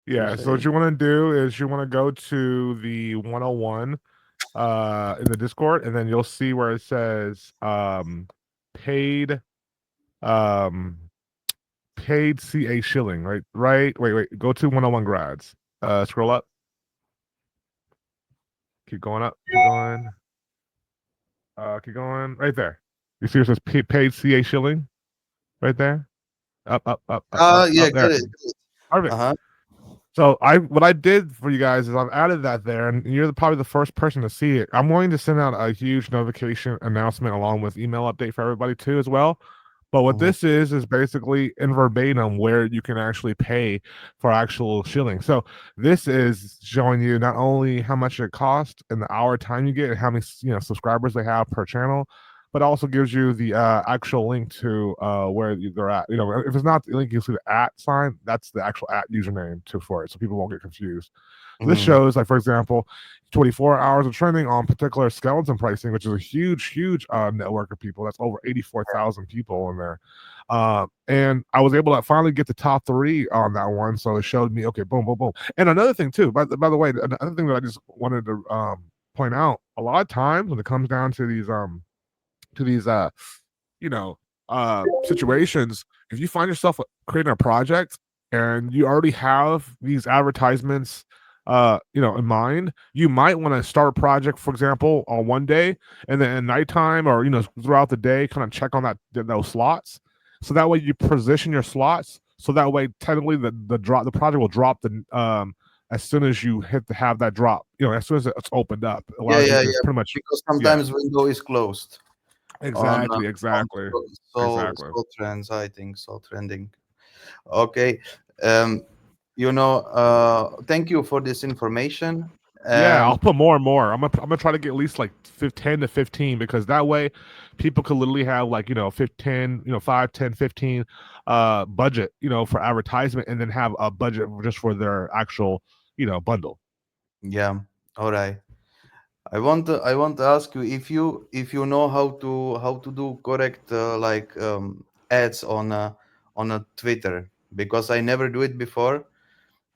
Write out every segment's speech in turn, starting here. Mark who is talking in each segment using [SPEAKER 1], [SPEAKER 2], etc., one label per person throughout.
[SPEAKER 1] Yeah, so what you want to do is you want to go to the 101 in the Discord, and then you'll see where it says paid um paid CA shilling, right? Wait, go to 101 grads. Scroll up. Keep going up. Keep going. Right there. You see where it says paid CA shilling? Right there.
[SPEAKER 2] Yeah,
[SPEAKER 1] Up
[SPEAKER 2] get
[SPEAKER 1] there.
[SPEAKER 2] it.
[SPEAKER 1] Perfect.
[SPEAKER 2] Uh-huh.
[SPEAKER 1] So what I did for you guys is I've added that there, and you're probably the first person to see it. I'm going to send out a huge notification announcement along with email update for everybody too as well. But what
[SPEAKER 2] Mhm.
[SPEAKER 1] this is basically in verbatim where you can actually pay for actual shilling. So this is showing you not only how much it costs and the hour time you get and how many subscribers they have per channel, but also gives you the actual link to where they're at. If it's not the link, you'll see the at sign. That's the actual at username for it, so people won't get confused. So this
[SPEAKER 2] Mhm.
[SPEAKER 1] shows, like for example, 24 hours of trending on particular skeleton pricing, which is a huge network of people. That's over 84,000 people in there. And I was able to finally get the top 3 on that one, so it showed me okay, boom, boom, boom. And another thing too, by the way, another thing that I just wanted to point out, a lot of times when it comes down to these you know situations, if you find yourself creating a project and you already have these advertisements in mind, you might want to start a project, for example, on one day, and then at nighttime or throughout the day kind of check on those slots, so that way you position your slots so that way technically the project will drop the as soon as you have that drop, as soon as it's opened up, it
[SPEAKER 2] Yeah,
[SPEAKER 1] allows you
[SPEAKER 2] yeah,
[SPEAKER 1] to
[SPEAKER 2] yeah.
[SPEAKER 1] pretty much.
[SPEAKER 2] Because
[SPEAKER 1] Yeah,
[SPEAKER 2] sometimes window is closed
[SPEAKER 1] exactly,
[SPEAKER 2] on
[SPEAKER 1] exactly.
[SPEAKER 2] so
[SPEAKER 1] Exactly.
[SPEAKER 2] so trends. I think so trending. Okay. Um, thank you for this information.
[SPEAKER 1] Yeah,
[SPEAKER 2] Um,
[SPEAKER 1] I'll put more and more. I'm gonna try to get at least like 10 to 15, because that way people could literally have like 15, 5, 10, 15 budget, for advertisement, and then have a budget just for their actual, bundle.
[SPEAKER 2] yeah. All right. I want to ask you if you know how to do correct ads on a Twitter, because I never do it before,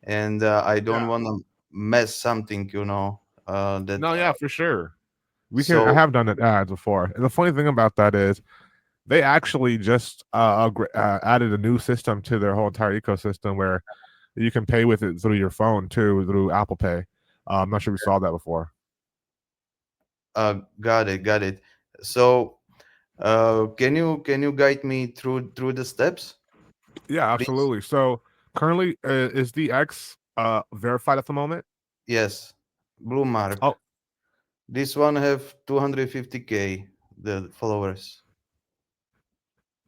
[SPEAKER 2] and I don't
[SPEAKER 1] Yeah.
[SPEAKER 2] want to mess something, that
[SPEAKER 1] No, yeah, for sure. I
[SPEAKER 2] so
[SPEAKER 1] have done it ads before. And the funny thing about that is they actually just added a new system to their whole entire ecosystem where you can pay with it through your phone too, through Apple Pay. I'm not sure if you saw that before.
[SPEAKER 2] got it. So can you guide me through the steps,
[SPEAKER 1] Yeah,
[SPEAKER 2] please?
[SPEAKER 1] absolutely. So currently, is the X verified at the moment?
[SPEAKER 2] Yes, blue mark.
[SPEAKER 1] Oh,
[SPEAKER 2] This one have 250K the followers.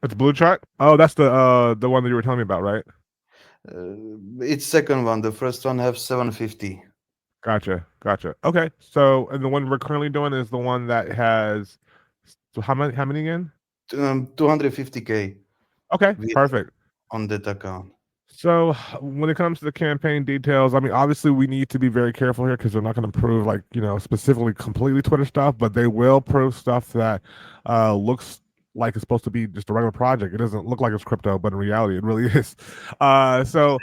[SPEAKER 1] it's blue chart. Oh, that's the one that you were telling me about, right?
[SPEAKER 2] It's second one. The first one have 750.
[SPEAKER 1] Gotcha. Okay, so and the one we're currently doing is the one that has. So how many again?
[SPEAKER 2] 250K
[SPEAKER 1] Okay,
[SPEAKER 2] we have
[SPEAKER 1] perfect.
[SPEAKER 2] on that account.
[SPEAKER 1] So when it comes to the campaign details, I mean, obviously we need to be very careful here because they're not going to prove like specifically completely Twitter stuff, but they will prove stuff that looks like it's supposed to be just a regular project. It doesn't look like it's crypto, but in reality, it really is. So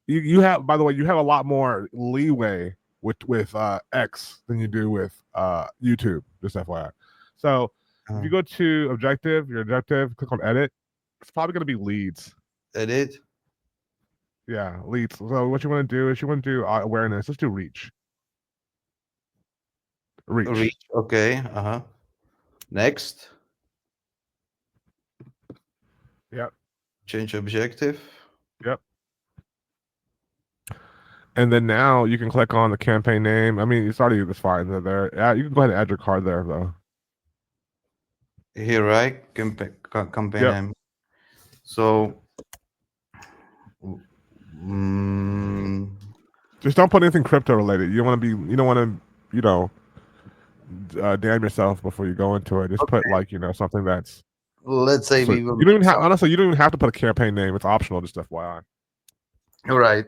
[SPEAKER 1] you have, by the way, you have a lot more leeway with X than you do with YouTube. Just FYI. So if
[SPEAKER 2] Uh,
[SPEAKER 1] you go to your objective, click on edit. It's probably going to be leads.
[SPEAKER 2] Edit,
[SPEAKER 1] Yeah, leads. So what you want to do is you want to do awareness. Let's do reach. Reach.
[SPEAKER 2] reach. Okay. Next,
[SPEAKER 1] Yep.
[SPEAKER 2] change objective.
[SPEAKER 1] Yep. And then now you can click on the campaign name. I mean, it's already fine. They're there. Yeah, you can go ahead and add your card there though.
[SPEAKER 2] Here, right? Campaign
[SPEAKER 1] Yep.
[SPEAKER 2] name. So, mm,
[SPEAKER 1] Just don't put anything crypto related. You don't want to be. You don't want to. Damn yourself before you go into it. Just put
[SPEAKER 2] okay.
[SPEAKER 1] like something that's.
[SPEAKER 2] Let's say
[SPEAKER 1] So
[SPEAKER 2] we will
[SPEAKER 1] you don't even
[SPEAKER 2] make
[SPEAKER 1] have.
[SPEAKER 2] some.
[SPEAKER 1] Honestly, you don't even have to put a campaign name. It's optional. Just FYI.
[SPEAKER 2] All right.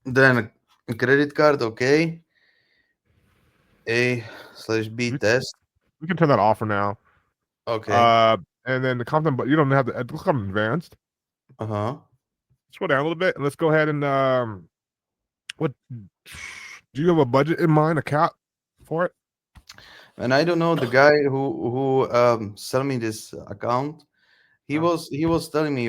[SPEAKER 2] Then credit card. Okay. A/B
[SPEAKER 1] We,
[SPEAKER 2] test.
[SPEAKER 1] we can turn that off for now.
[SPEAKER 2] Okay.
[SPEAKER 1] Uh, and then the content, but you don't have to. Click on advanced.
[SPEAKER 2] Uh huh.
[SPEAKER 1] Scroll down a little bit, and let's go ahead and What do you have a budget in mind, a cap for it?
[SPEAKER 2] And I don't know the guy who sell me this account. He was telling me,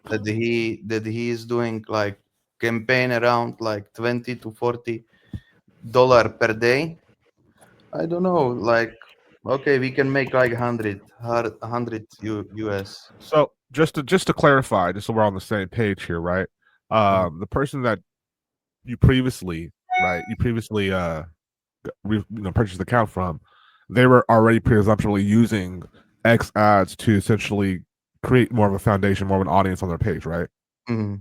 [SPEAKER 2] that he is doing like campaign around like 20 to 40 dollar per day. I don't know, like, okay, we can make like 100 US.
[SPEAKER 1] So just to clarify, just so we're on the same page here, right?
[SPEAKER 2] Mhm.
[SPEAKER 1] The person that you previously, right, you previously purchased the account from, they were already presumptually using X ads to essentially create more of a foundation, more of an audience on their page, right?
[SPEAKER 2] Mhm.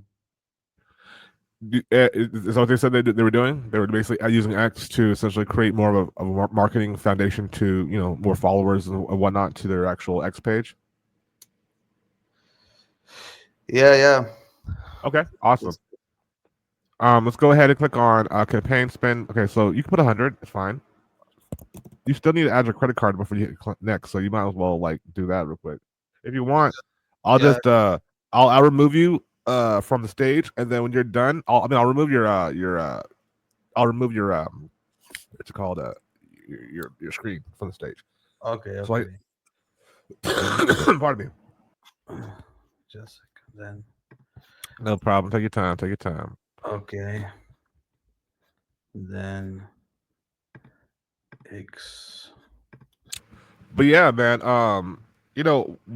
[SPEAKER 1] Is that what they said they were doing? They were basically using X to essentially create more of a marketing foundation to more followers and whatnot to their actual X page.
[SPEAKER 2] Yeah, yeah.
[SPEAKER 1] Okay, awesome.
[SPEAKER 2] Yes.
[SPEAKER 1] Let's go ahead and click on campaign spend. Okay, so you can put 100. It's fine. You still need to add your credit card before you hit next, so you might as well like do that real quick. If you want, I'll
[SPEAKER 2] Yeah.
[SPEAKER 1] just I'll remove you from the stage, and then when you're done, I'll remove your I'll remove your what's it called your screen from the stage.
[SPEAKER 2] Okay,
[SPEAKER 1] So I
[SPEAKER 2] okay.
[SPEAKER 1] pardon me.
[SPEAKER 2] Just a second then.
[SPEAKER 1] No problem. Take your time. Take your time.
[SPEAKER 2] Okay. Then X.
[SPEAKER 1] But yeah, man.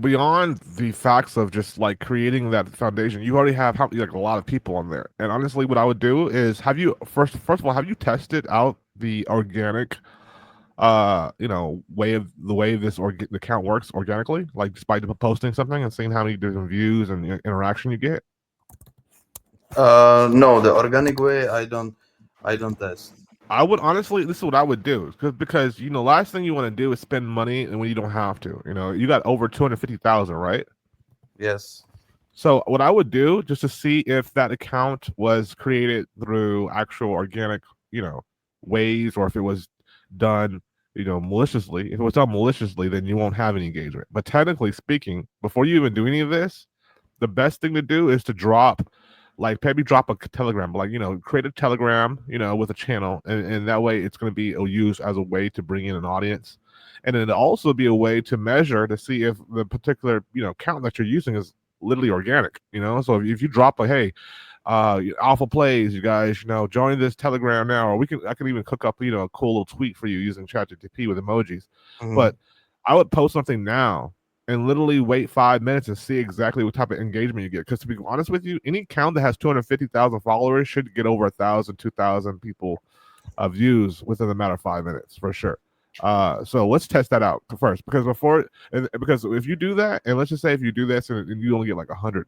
[SPEAKER 1] Beyond the facts of just like creating that foundation, you already have like a lot of people on there. And honestly, what I would do is have you first of all have you tested out the organic way the account works organically, like just by posting something and seeing how many different views and interaction you get?
[SPEAKER 2] No, the organic way I don't test.
[SPEAKER 1] I would honestly, this is what I would do because last thing you want to do is spend money and when you don't have to. You got over 250,000, right?
[SPEAKER 2] Yes.
[SPEAKER 1] So what I would do just to see if that account was created through actual organic, you know, ways, or if it was done, maliciously. If it was done maliciously, then you won't have any engagement. But technically speaking, before you even do any of this, the best thing to do is to maybe drop a telegram, like, create a telegram, with a channel, and that way it's going to be used as a way to bring in an audience. And it'll also be a way to measure to see if the particular, account that you're using is literally organic, so if you drop a hey, alpha plays, you guys, join this telegram now, or I can even cook up, a cool little tweet for you using ChatGPT with emojis.
[SPEAKER 2] Mhm.
[SPEAKER 1] But I would post something now and literally wait 5 minutes and see exactly what type of engagement you get. Because to be honest with you, any account that has 250,000 followers should get over 1,000, 2,000 people views within a matter of 5 minutes for sure. So let's test that out first, because if you do that, and let's just say if you do this and you only get like 100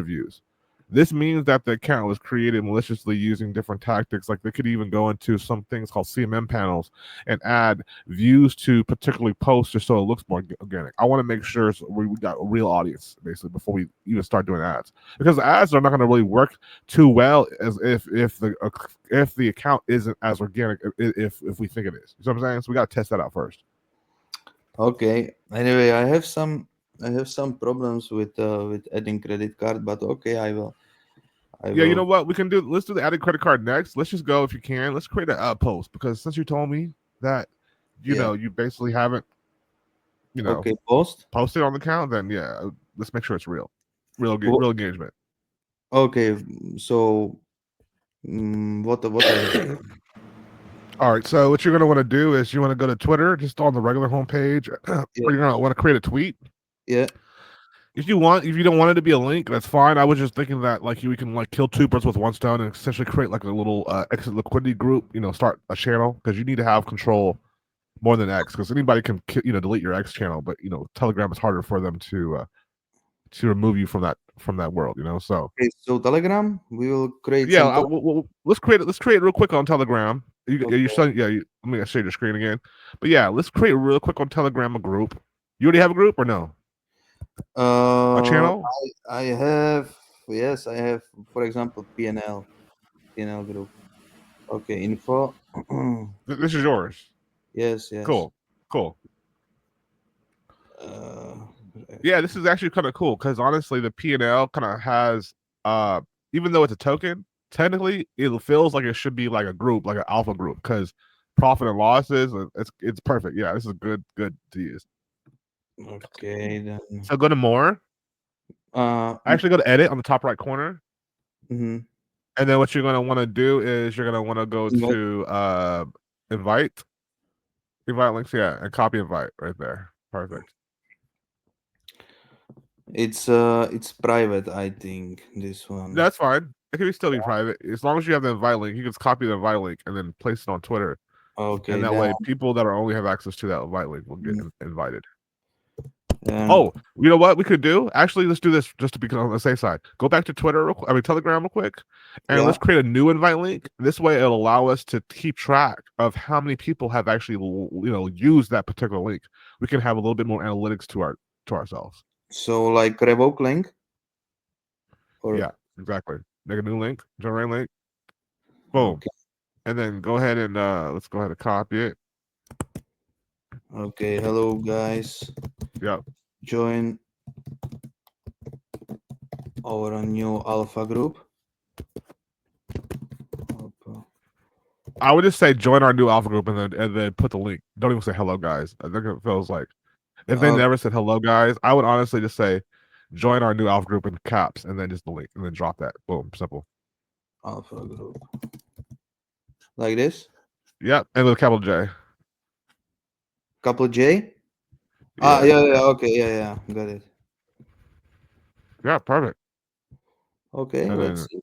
[SPEAKER 1] views, this means that the account was created maliciously using different tactics. Like they could even go into some things called CMM panels and add views to particularly posts just so it looks more organic. I want to make sure we got a real audience basically before we even start doing ads, because the ads are not going to really work too well as if the account isn't as organic if we think it is. You know what I'm saying? So we got to test that out first.
[SPEAKER 2] Okay. Anyway, I have some problems with adding credit card, but okay, I will. I
[SPEAKER 1] Yeah, you know
[SPEAKER 2] will.
[SPEAKER 1] what we can do? Let's do the added credit card next. Let's just go if you can. Let's create a post, because since you told me that
[SPEAKER 2] Yeah.
[SPEAKER 1] you basically haven't you know
[SPEAKER 2] Okay. Post.
[SPEAKER 1] posted on the account, then yeah, let's make sure it's real,
[SPEAKER 2] Wh-
[SPEAKER 1] real engagement.
[SPEAKER 2] Okay. So, what I have?
[SPEAKER 1] All right, so what you're going to want to do is you want to go to Twitter, just on the regular homepage, or
[SPEAKER 2] Yeah.
[SPEAKER 1] you're going to want to create a tweet.
[SPEAKER 2] Yeah.
[SPEAKER 1] If you don't want it to be a link, that's fine. I was just thinking that like we can like kill two birds with one stone and essentially create like a little exit liquidity group. Start a channel, because you need to have control more than X, because anybody can delete your X channel, but Telegram is harder for them to remove you from that world. So
[SPEAKER 2] Okay. So Telegram, we will create
[SPEAKER 1] yeah,
[SPEAKER 2] some.
[SPEAKER 1] let's create it. Let's create it real quick on Telegram. You're
[SPEAKER 2] Okay.
[SPEAKER 1] showing, yeah. Let me share your screen again. But yeah, let's create real quick on Telegram a group. You already have a group or no? A
[SPEAKER 2] Uh,
[SPEAKER 1] channel?
[SPEAKER 2] I have. Yes, I have. For example, PNL group. Okay. Info.
[SPEAKER 1] This is yours.
[SPEAKER 2] Yes. Yes.
[SPEAKER 1] Cool, cool.
[SPEAKER 2] Uh,
[SPEAKER 1] Yeah, this is actually kind of cool because honestly, the P and L kind of has, even though it's a token. technically it feels like it should be like a group, like an alpha group, because profit and losses, it's perfect. Yeah, this is good to use.
[SPEAKER 2] Okay, then.
[SPEAKER 1] So go to more.
[SPEAKER 2] Uh,
[SPEAKER 1] Actually, go to edit on the top right corner,
[SPEAKER 2] mm-hmm.
[SPEAKER 1] and then what you're gonna want to do is you're gonna want to go
[SPEAKER 2] Invite.
[SPEAKER 1] to invite links, yeah, and copy invite right there. Perfect.
[SPEAKER 2] It's private, I think, this one.
[SPEAKER 1] That's fine. It can still be private as long as you have the invite link. You can just copy the invite link and then place it on Twitter, and
[SPEAKER 2] Okay,
[SPEAKER 1] that
[SPEAKER 2] then.
[SPEAKER 1] way people that are only have access to that invite link will get invited.
[SPEAKER 2] Then
[SPEAKER 1] Oh, you know what we could do? Actually, let's do this just to be on the safe side. Go back to Twitter, I mean Telegram, real quick, and
[SPEAKER 2] yeah.
[SPEAKER 1] let's create a new invite link. This way, it'll allow us to keep track of how many people have actually, used that particular link. We can have a little bit more analytics to ourselves.
[SPEAKER 2] So like revoke link or
[SPEAKER 1] Yeah, exactly. Make a new link, generate link, boom,
[SPEAKER 2] okay.
[SPEAKER 1] and then go ahead and let's go ahead and copy it.
[SPEAKER 2] Okay, hello guys.
[SPEAKER 1] Yep.
[SPEAKER 2] Join our new alpha group.
[SPEAKER 1] I would just say join our new alpha group and then put the link. Don't even say hello, guys. I think it feels like if they never said hello, guys, I would honestly just say join our new alpha group in caps and then just the link and then drop that. Boom, simple.
[SPEAKER 2] Alpha group. Like this?
[SPEAKER 1] Yep, and with a capital J.
[SPEAKER 2] Couple J? Ah,
[SPEAKER 1] Yeah.
[SPEAKER 2] yeah, okay, yeah, got it.
[SPEAKER 1] Yeah, perfect.
[SPEAKER 2] Okay,
[SPEAKER 1] And
[SPEAKER 2] let's
[SPEAKER 1] then
[SPEAKER 2] see.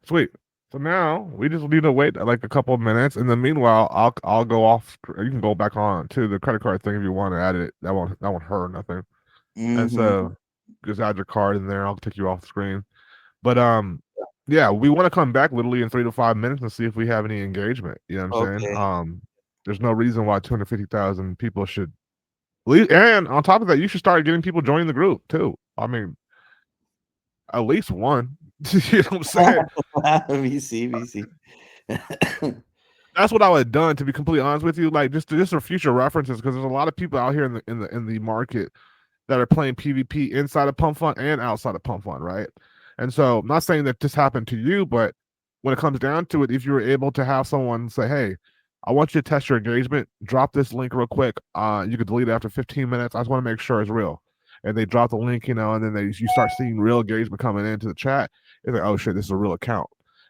[SPEAKER 1] sweet. So now we just need to wait like a couple of minutes, and then meanwhile, I'll go off. You can go back on to the credit card thing if you want to add it. That won't hurt nothing. And
[SPEAKER 2] Mm-hmm.
[SPEAKER 1] so just add your card in there. I'll take you off the screen. But yeah, we want to come back literally in 3 to 5 minutes and see if we have any engagement. You know what I'm saying?
[SPEAKER 2] Okay.
[SPEAKER 1] There's no reason why 250,000 people should leave. And on top of that, you should start getting people joining the group too. I mean, at least one. You know what I'm saying?
[SPEAKER 2] we see.
[SPEAKER 1] That's what I would have done, to be completely honest with you. Like just for future references, because there's a lot of people out here in the market that are playing PvP inside of Pump Fund and outside of Pump Fund, right? And so, I'm not saying that this happened to you, but when it comes down to it, if you were able to have someone say, "Hey, I want you to test your engagement. Drop this link real quick. You could delete it after 15 minutes. I just want to make sure it's real." And they drop the link, and then you start seeing real engagement coming into the chat. It's like, "Oh shit, this is a real account."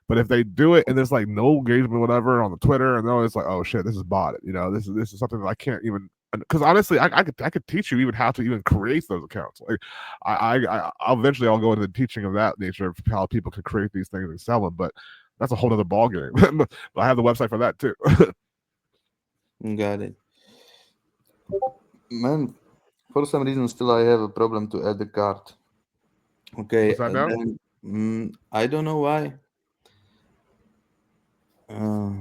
[SPEAKER 1] But if they do it and there's like no engagement, whatever, on the Twitter, and then it's like, "Oh shit, this is botted." This is something that I can't even, because honestly, I could teach you even how to even create those accounts. Like, I'll eventually I'll go into the teaching of that nature of how people can create these things and sell them, but that's a whole other ball game. But I have the website for that too.
[SPEAKER 2] Got it. Man, for some reason still I have a problem to add the card. Okay,
[SPEAKER 1] What's that now?
[SPEAKER 2] then I don't know why. Uh,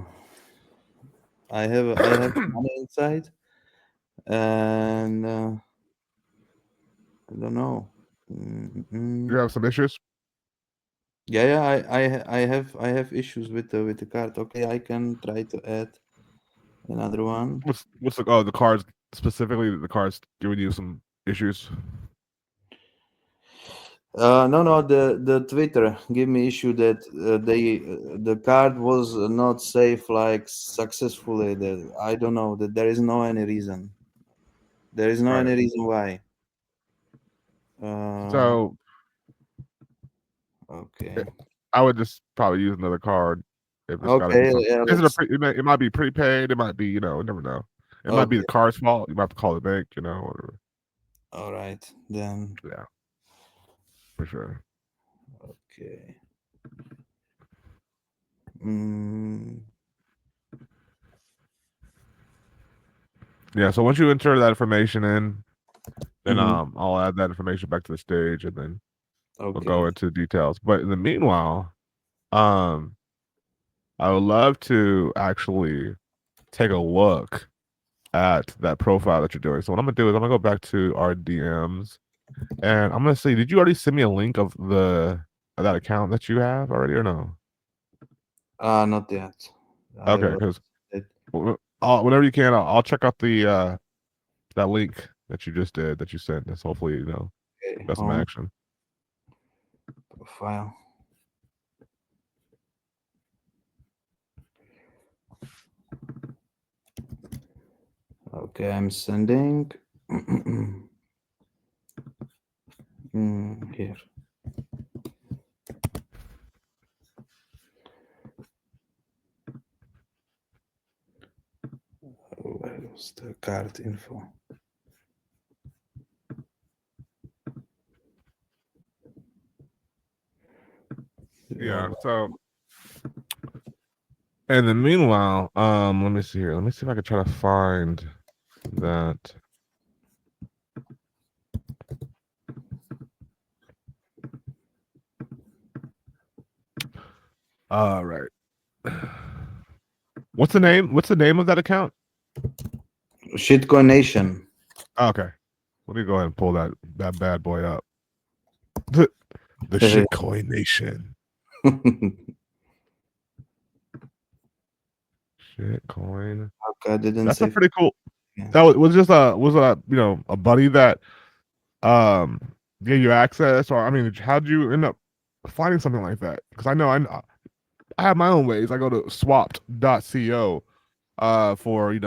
[SPEAKER 2] I have money inside, and I don't know.
[SPEAKER 1] You have some issues.
[SPEAKER 2] Yeah, I have issues with the card. Okay, I can try to add another one.
[SPEAKER 1] What's the cards, specifically? The cards giving you some issues.
[SPEAKER 2] No, the Twitter give me issue that the card was not safe like successfully. That I don't know that there is no any reason. There is no
[SPEAKER 1] Right.
[SPEAKER 2] any reason why. Uh,
[SPEAKER 1] So
[SPEAKER 2] okay.
[SPEAKER 1] I would just probably use another card if it's got to be
[SPEAKER 2] Okay.
[SPEAKER 1] something.
[SPEAKER 2] Yeah.
[SPEAKER 1] Is it a
[SPEAKER 2] Let's.
[SPEAKER 1] it might be prepaid. It might be, you never know. It might be the
[SPEAKER 2] Okay.
[SPEAKER 1] card's fault. You might have to call the bank. Whatever.
[SPEAKER 2] All right. Then.
[SPEAKER 1] Yeah, for sure.
[SPEAKER 2] Okay. Mm,
[SPEAKER 1] Yeah. So once you enter that information in, then
[SPEAKER 2] mhm.
[SPEAKER 1] I'll add that information back to the stage, and then we'll go
[SPEAKER 2] Okay.
[SPEAKER 1] into details. But in the meanwhile, um, I would love to actually take a look at that profile that you're doing. So what I'm gonna do is I'm gonna go back to our DMs, and I'm gonna see. Did you already send me a link of that account that you have already, or no?
[SPEAKER 2] Not yet. I
[SPEAKER 1] Okay,
[SPEAKER 2] will.
[SPEAKER 1] because whenever you can, I'll check out the that link that you just did that you sent. That's hopefully
[SPEAKER 2] Okay.
[SPEAKER 1] got some
[SPEAKER 2] Home
[SPEAKER 1] action.
[SPEAKER 2] profile. Okay, I'm sending. Here. Where's the card info?
[SPEAKER 1] Yeah. So, and then meanwhile, let me see here. Let me see if I can try to find that. All right. What's the name? What's the name of that account?
[SPEAKER 2] Shitcoin Nation.
[SPEAKER 1] Okay. Let me go ahead and pull that bad boy up. The Shitcoin Nation. Shitcoin.
[SPEAKER 2] Okay, I didn't
[SPEAKER 1] That's a
[SPEAKER 2] save.
[SPEAKER 1] pretty cool.
[SPEAKER 2] Yeah.
[SPEAKER 1] That was just a a buddy that um gave you access, or I mean, how'd you end up finding something like that? Because I know I have my own ways. I go to swapped.co for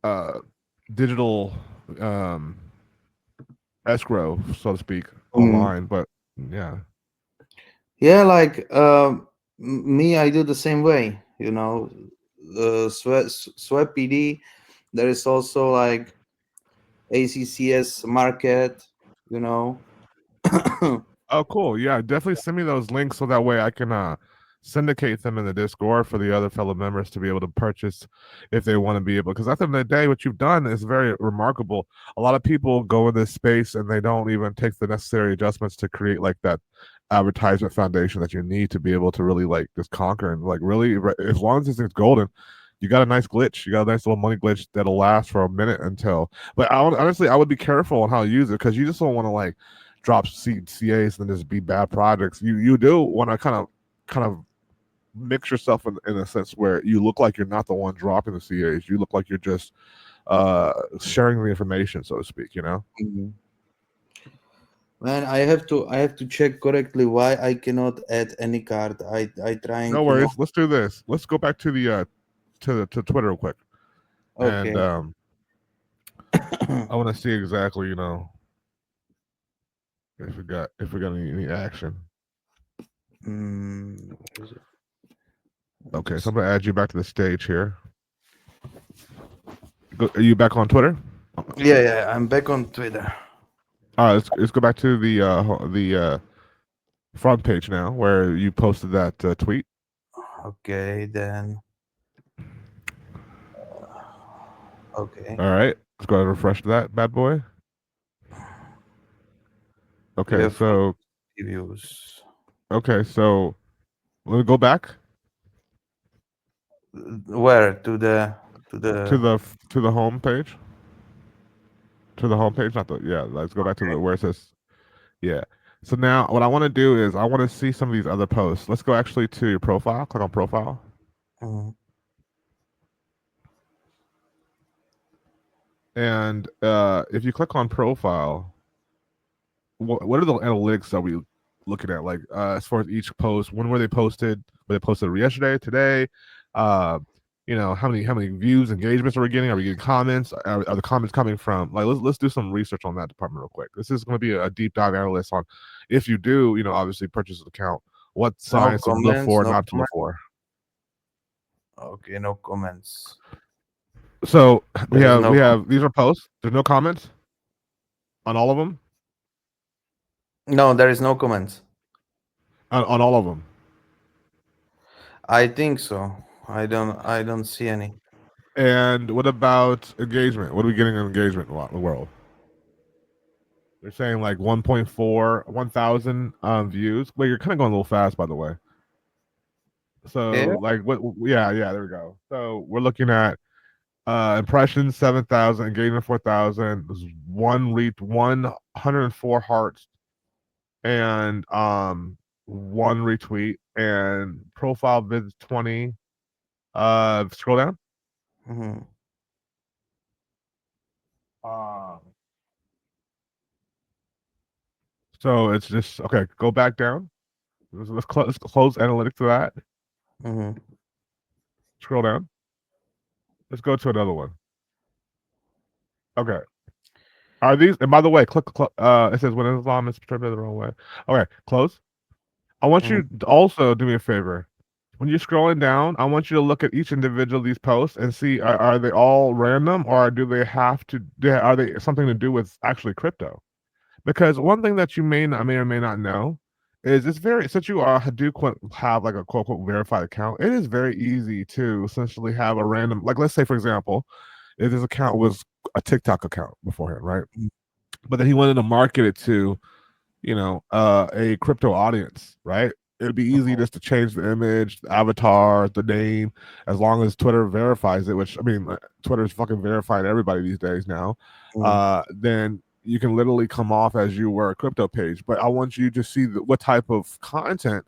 [SPEAKER 1] uh digital um escrow, so to speak, online. But yeah.
[SPEAKER 2] Yeah, like me, I do the same way. Sweat PD. There is also like ACCS market. You know.
[SPEAKER 1] Oh, cool. Yeah, definitely send me those links so that way I can syndicate them in the Discord for the other fellow members to be able to purchase if they want to be able. Because at the end of the day, what you've done is very remarkable. A lot of people go in this space and they don't even take the necessary adjustments to create like that advertisement foundation that you need to be able to really like just conquer and like really, as long as it's golden. You got a nice glitch. You got a nice little money glitch that'll last for a minute until. But honestly, I would be careful on how you use it because you just don't want to like drop CAs and just be bad projects. You do want to kind of mix yourself in a sense where you look like you're not the one dropping the CAs. You look like you're just sharing the information, so to speak.
[SPEAKER 2] Mhm. Man, I have to check correctly why I cannot add any card. I trying,
[SPEAKER 1] No worries. Let's do this. Let's go back to the to Twitter real quick, and
[SPEAKER 2] Okay.
[SPEAKER 1] I want to see exactly if we got any action.
[SPEAKER 2] Where is it?
[SPEAKER 1] Okay, so I'm gonna add you back to the stage here. Are you back on Twitter?
[SPEAKER 2] Yeah, I'm back on Twitter.
[SPEAKER 1] All right, let's go back to the front page now where you posted that tweet.
[SPEAKER 2] Okay, then. Okay.
[SPEAKER 1] All right, let's go ahead and refresh that bad boy.
[SPEAKER 2] We
[SPEAKER 1] Okay,
[SPEAKER 2] have
[SPEAKER 1] so
[SPEAKER 2] reviews.
[SPEAKER 1] let me go back
[SPEAKER 2] Where to
[SPEAKER 1] to
[SPEAKER 2] the
[SPEAKER 1] the home page. To the home page, not the yeah. Let's go back to the where it says yeah. So now what I want to do is I want to see some of these other posts. Let's go actually to your profile. Click on profile,
[SPEAKER 2] Mhm.
[SPEAKER 1] and if you click on profile, what are the analytics that we looking at? Like as far as each post, when were they posted? Were they posted yesterday, today? Uh, how many views, engagements are we getting? Are we getting comments? Are the comments coming from like let's do some research on that department real quick. This is going to be a deep dive analyst on if you do obviously purchase an account, what
[SPEAKER 2] No
[SPEAKER 1] signs to look
[SPEAKER 2] comments,
[SPEAKER 1] for,
[SPEAKER 2] no
[SPEAKER 1] not to look
[SPEAKER 2] comment.
[SPEAKER 1] for.
[SPEAKER 2] Okay, no comments.
[SPEAKER 1] So we
[SPEAKER 2] There is
[SPEAKER 1] have
[SPEAKER 2] no
[SPEAKER 1] we have these are posts. There's no comments on all of them.
[SPEAKER 2] no, there is no comments.
[SPEAKER 1] On all of them.
[SPEAKER 2] I think so. I don't see any.
[SPEAKER 1] And what about engagement? What are we getting in engagement in the world? They're saying like 1.4, 1,000 views. Wait, you're kind of going a little fast, by the way.
[SPEAKER 2] Yeah.
[SPEAKER 1] So like what? Yeah, there we go. So we're looking at impressions 7,000, engagement 4,000. There's one reach, 104 hearts, and one retweet, and profile visits 20. Scroll down.
[SPEAKER 2] Hmm.
[SPEAKER 1] Um, so it's just okay. Go back down. Let's close analytics to that.
[SPEAKER 2] Hmm.
[SPEAKER 1] Scroll down. Let's go to another one. Okay. Are these? And by the way, click. It says when Islam is interpreted the wrong way. Okay, close. I want
[SPEAKER 2] Mhm.
[SPEAKER 1] you to also do me a favor. When you're scrolling down, I want you to look at each individual of these posts and see are they all random or do they have to? Are they something to do with actually crypto? Because one thing that you may or may not know is it's very since you have like a quote unquote verified account, it is very easy to essentially have a random like let's say for example, if this account was a TikTok account beforehand, right? But then he wanted to market it to a crypto audience, right? It'd be easy just to change the image, the avatar, the name, as long as Twitter verifies it, which I mean, Twitter's fucking verifying everybody these days now.
[SPEAKER 2] Mhm.
[SPEAKER 1] Then you can literally come off as you were a crypto page. But I want you to see what type of content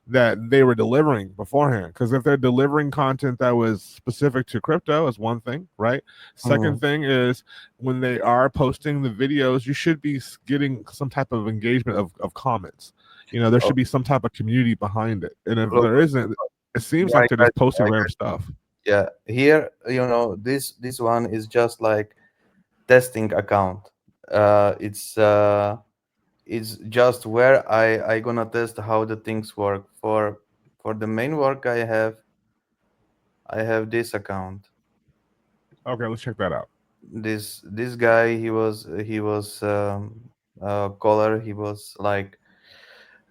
[SPEAKER 1] that they were delivering beforehand. Because if they're delivering content that was specific to crypto, is one thing, right? Second
[SPEAKER 2] Mhm.
[SPEAKER 1] thing is when they are posting the videos, you should be getting some type of engagement of comments. There
[SPEAKER 2] Oh,
[SPEAKER 1] should be some type of community behind it. And if
[SPEAKER 2] look,
[SPEAKER 1] there isn't, it seems
[SPEAKER 2] yeah,
[SPEAKER 1] like they're
[SPEAKER 2] I
[SPEAKER 1] just posting
[SPEAKER 2] got
[SPEAKER 1] random
[SPEAKER 2] you.
[SPEAKER 1] stuff.
[SPEAKER 2] Yeah, here, this one is just like testing account. It's just where I gonna test how the things work. For the main work I have this account.
[SPEAKER 1] Okay, let's check that out.
[SPEAKER 2] This guy, he was caller.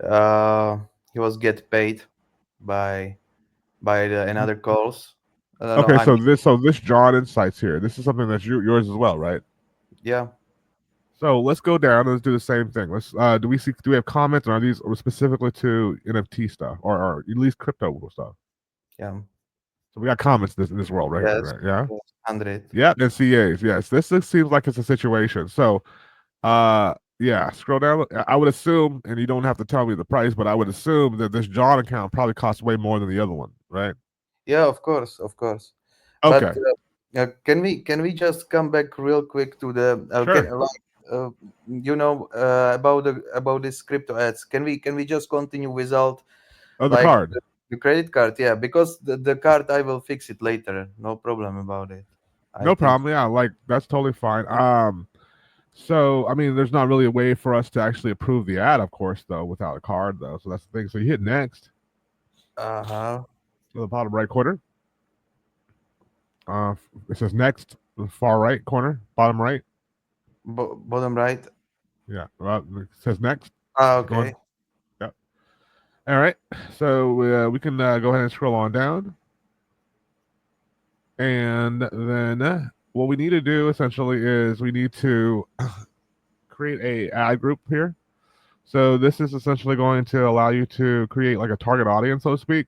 [SPEAKER 2] Uh he was get paid by the another calls. No,
[SPEAKER 1] Okay,
[SPEAKER 2] I mean,
[SPEAKER 1] so this John Insights here, this is something that's yours as well, right?
[SPEAKER 2] yeah,
[SPEAKER 1] So let's go down. Let's do the same thing. Let's do we have comments or are these specifically to NFT stuff or at least crypto stuff?
[SPEAKER 2] yeah,
[SPEAKER 1] So we got comments in this world right here,
[SPEAKER 2] yes,
[SPEAKER 1] right? Yeah.
[SPEAKER 2] yes, 100.
[SPEAKER 1] Yeah, and CAs. Yes. This seems like it's a situation. So yeah, scroll down. I would assume, and you don't have to tell me the price, but I would assume that this John account probably costs way more than the other one, right?
[SPEAKER 2] Yeah, of course, of course. But
[SPEAKER 1] Okay.
[SPEAKER 2] can we just come back real quick to the can
[SPEAKER 1] Sure.
[SPEAKER 2] like about this crypto ads? Can we just continue without
[SPEAKER 1] Oh, the
[SPEAKER 2] like
[SPEAKER 1] card.
[SPEAKER 2] the credit card? Yeah, because the card I will fix it later. No problem about it. I
[SPEAKER 1] No
[SPEAKER 2] think.
[SPEAKER 1] problem. Yeah, like that's totally fine. So I mean, there's not really a way for us to actually approve the ad, of course, though, without a card, though. So that's the thing. So you hit next
[SPEAKER 2] Uh-huh.
[SPEAKER 1] to the bottom right corner. Uh, it says next, the far right corner, bottom right.
[SPEAKER 2] Bottom right.
[SPEAKER 1] Yeah, it says next.
[SPEAKER 2] Ah,
[SPEAKER 1] Keep going.
[SPEAKER 2] okay.
[SPEAKER 1] Yeah. All right. So we can go ahead and scroll on down, and then what we need to do essentially is we need to create a ad group here. So this is essentially going to allow you to create like a target audience, so to speak.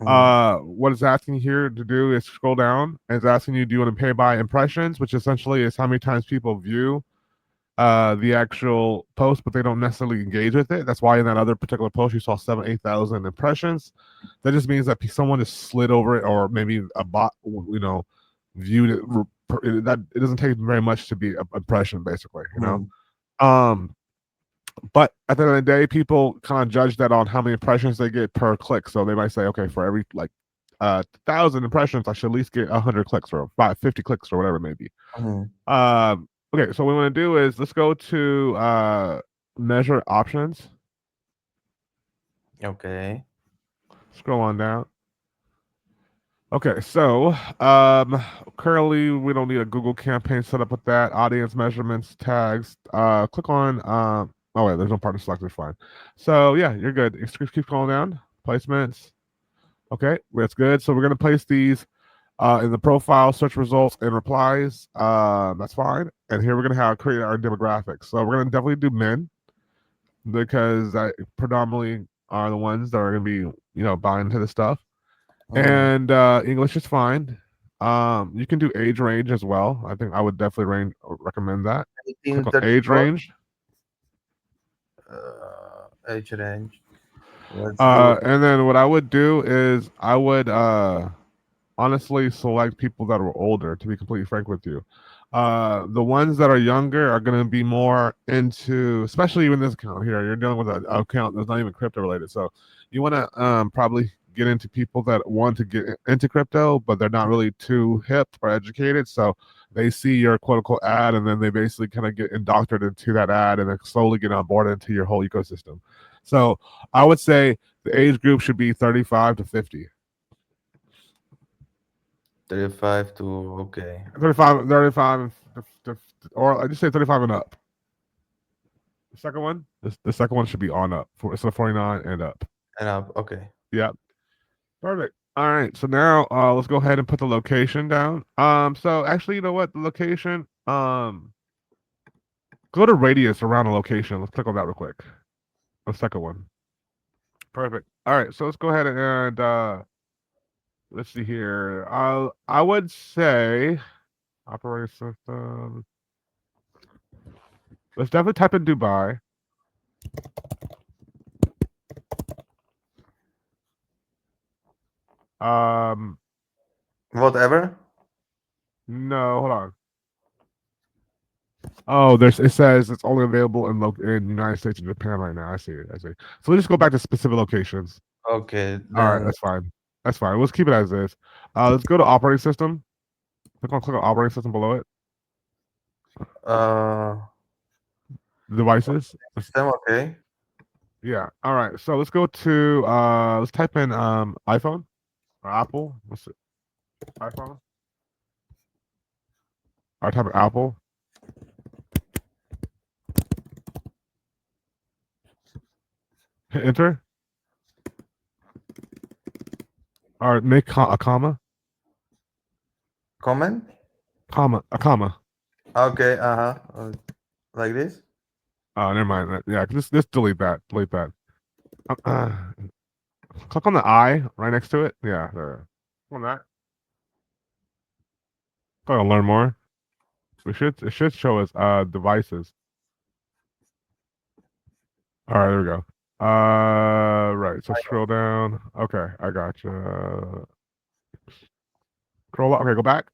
[SPEAKER 2] Mhm.
[SPEAKER 1] What it's asking here to do is scroll down and it's asking you, do you want to pay by impressions, which essentially is how many times people view the actual post, but they don't necessarily engage with it. That's why in that other particular post you saw 7,000-8,000 impressions. That just means that someone just slid over it, or maybe a bot, viewed it. That it doesn't take very much to be an impression, basically.
[SPEAKER 2] Mhm.
[SPEAKER 1] Um, but at the end of the day, people kind of judge that on how many impressions they get per click. So they might say, okay, for every like 1,000 impressions, I should at least get 100 clicks or 50 clicks or whatever it may be.
[SPEAKER 2] Mhm.
[SPEAKER 1] Okay, so what we want to do is let's go to measure options.
[SPEAKER 2] Okay.
[SPEAKER 1] Scroll on down. Okay, so currently we don't need a Google campaign set up with that. Audience measurements, tags. Click on oh wait, there's no partner selected, fine. So yeah, you're good. Keep scrolling down. Placements. Okay, that's good. So we're gonna place these in the profile, search results, and replies. That's fine. And here we're gonna create our demographics. So we're gonna definitely do men because I predominantly are the ones that are gonna be buying into the stuff.
[SPEAKER 2] Mhm.
[SPEAKER 1] And English is fine. You can do age range as well. I think I would definitely recommend that. Click
[SPEAKER 2] 18,
[SPEAKER 1] on age
[SPEAKER 2] 34.
[SPEAKER 1] range.
[SPEAKER 2] Age range. Let's do.
[SPEAKER 1] And then what I would do is I would honestly select people that are older, to be completely frank with you. The ones that are younger are going to be more into, especially in this account here. You're dealing with an account that's not even crypto related, so you want to probably get into people that want to get into crypto, but they're not really too hip or educated. So they see your quote unquote ad, and then they basically kind of get indoctrinated into that ad, and then slowly get on board into your whole ecosystem. So I would say the age group should be 35 to 50.
[SPEAKER 2] 35 to okay.
[SPEAKER 1] 35, or I just say 35 and up. The second one, the second one should be on up. So 49 and up.
[SPEAKER 2] And up, okay.
[SPEAKER 1] Yep. Perfect. All right. So now let's go ahead and put the location down. So actually, you know what? The location, go to radius around the location. Let's click on that real quick. The second one. Perfect. All right. So let's go ahead and let's see here. I would say operating system. Let's definitely type in Dubai.
[SPEAKER 2] Whatever.
[SPEAKER 1] No, hold on. Oh, it says it's only available in United States and Japan right now. I see it. I see. So let's just go back to specific locations.
[SPEAKER 2] Okay,
[SPEAKER 1] All right,
[SPEAKER 2] then
[SPEAKER 1] that's fine. That's fine. Let's keep it as is. Let's go to operating system. Click on operating system below it.
[SPEAKER 2] uh
[SPEAKER 1] Devices.
[SPEAKER 2] system, okay.
[SPEAKER 1] Yeah. All right. So let's go to let's type in iPhone or Apple. What's it? iPhone. All right, type in Apple. Hit enter. All right, make a comma.
[SPEAKER 2] Comment?
[SPEAKER 1] A comma.
[SPEAKER 2] Okay, like this?
[SPEAKER 1] Oh, never mind. Yeah, just delete that. Delete that. Uh, click on the I right next to it. Yeah, there. Click on that. Go to learn more. It should show us devices. All right, there we go. Right. So scroll down. Okay, I got you. Scroll up. Okay, go back.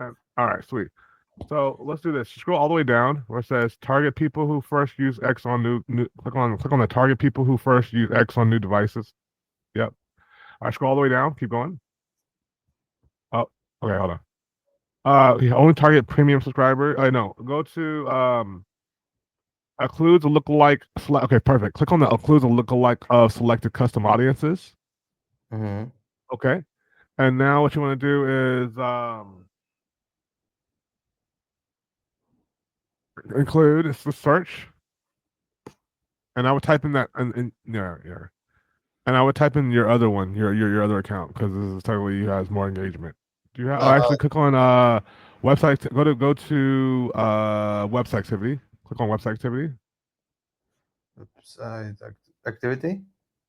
[SPEAKER 1] All right, sweet. So let's do this. Scroll all the way down where it says target people who first use X on new. Click on the target people who first use X on new devices. Yep. All right, scroll all the way down. Keep going. Oh, okay, hold on. Yeah, only target premium subscriber. I know. Go to occludes a lookalike. Okay, perfect. Click on the occludes a lookalike of selected custom audiences.
[SPEAKER 2] Mm-hmm.
[SPEAKER 1] Okay, and now what you want to do is include. It's the search, and I would type in that. And yeah, yeah. And I would type in your other one, your other account, because this is technically has more engagement. Do you have? Oh, actually, click on website. Go to website activity. Click on website activity.
[SPEAKER 2] Website activity?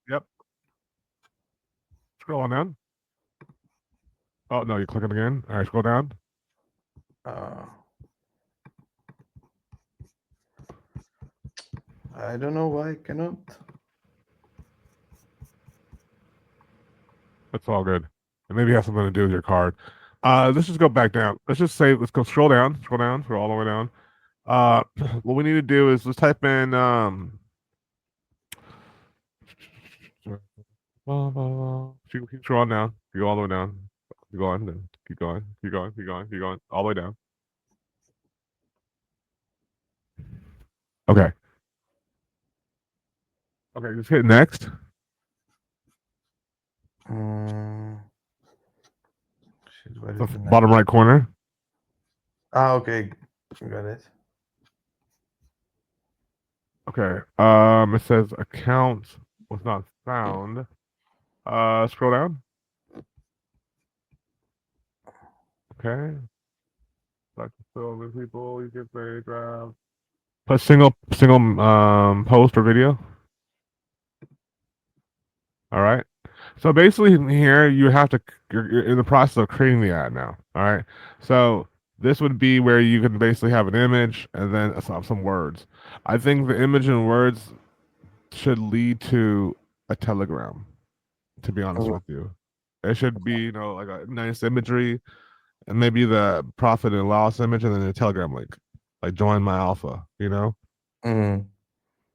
[SPEAKER 1] Yep. Scroll on down. Oh no, you click it again. All right, scroll down.
[SPEAKER 2] Uh, I don't know why I cannot.
[SPEAKER 1] That's all good. And maybe it has something to do with your card. Let's just go back down. Let's go scroll down, scroll all the way down. What we need to do is let's type in keep scrolling down. You go all the way down. Keep going, then keep going, keep going, all the way down. Okay. Okay, just hit next.
[SPEAKER 2] Shit, where
[SPEAKER 1] The
[SPEAKER 2] is the next?
[SPEAKER 1] bottom right corner.
[SPEAKER 2] Okay, got it.
[SPEAKER 1] Okay. It says account was not found. Scroll down. Okay. Like fill with people, you get very grab. Put single post or video. All right. So basically here you have to you're in the process of creating the ad now. All right. So this would be where you can basically have an image and then some words. I think the image and words should lead to a telegram, to be honest with you. It should be, like a nice imagery and maybe the profit and loss image and then a telegram link. Like join my alpha,
[SPEAKER 2] Mm-hmm.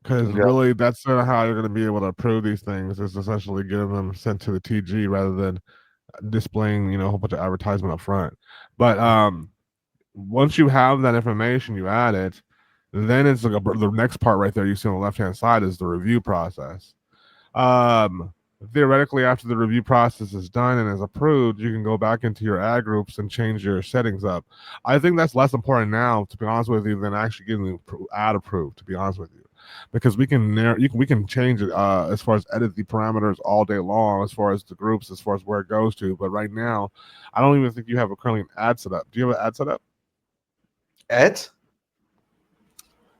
[SPEAKER 1] because
[SPEAKER 2] Got
[SPEAKER 1] really that's sort of how you're going to be able to approve these things is essentially getting them sent to the TG rather than displaying a whole bunch of advertisement up front. But once you have that information, you add it. Then it's like the next part right there you see on the left hand side is the review process. Um, Theoretically, after the review process is done and is approved, you can go back into your ad groups and change your settings up. I think that's less important now, to be honest with you, than actually getting the ad approved. To be honest with you, because we can change it as far as edit the parameters all day long, as far as the groups, as far as where it goes to. But right now, I don't even think you have a currently an ad set up. Do you have an ad set up?
[SPEAKER 2] Ads?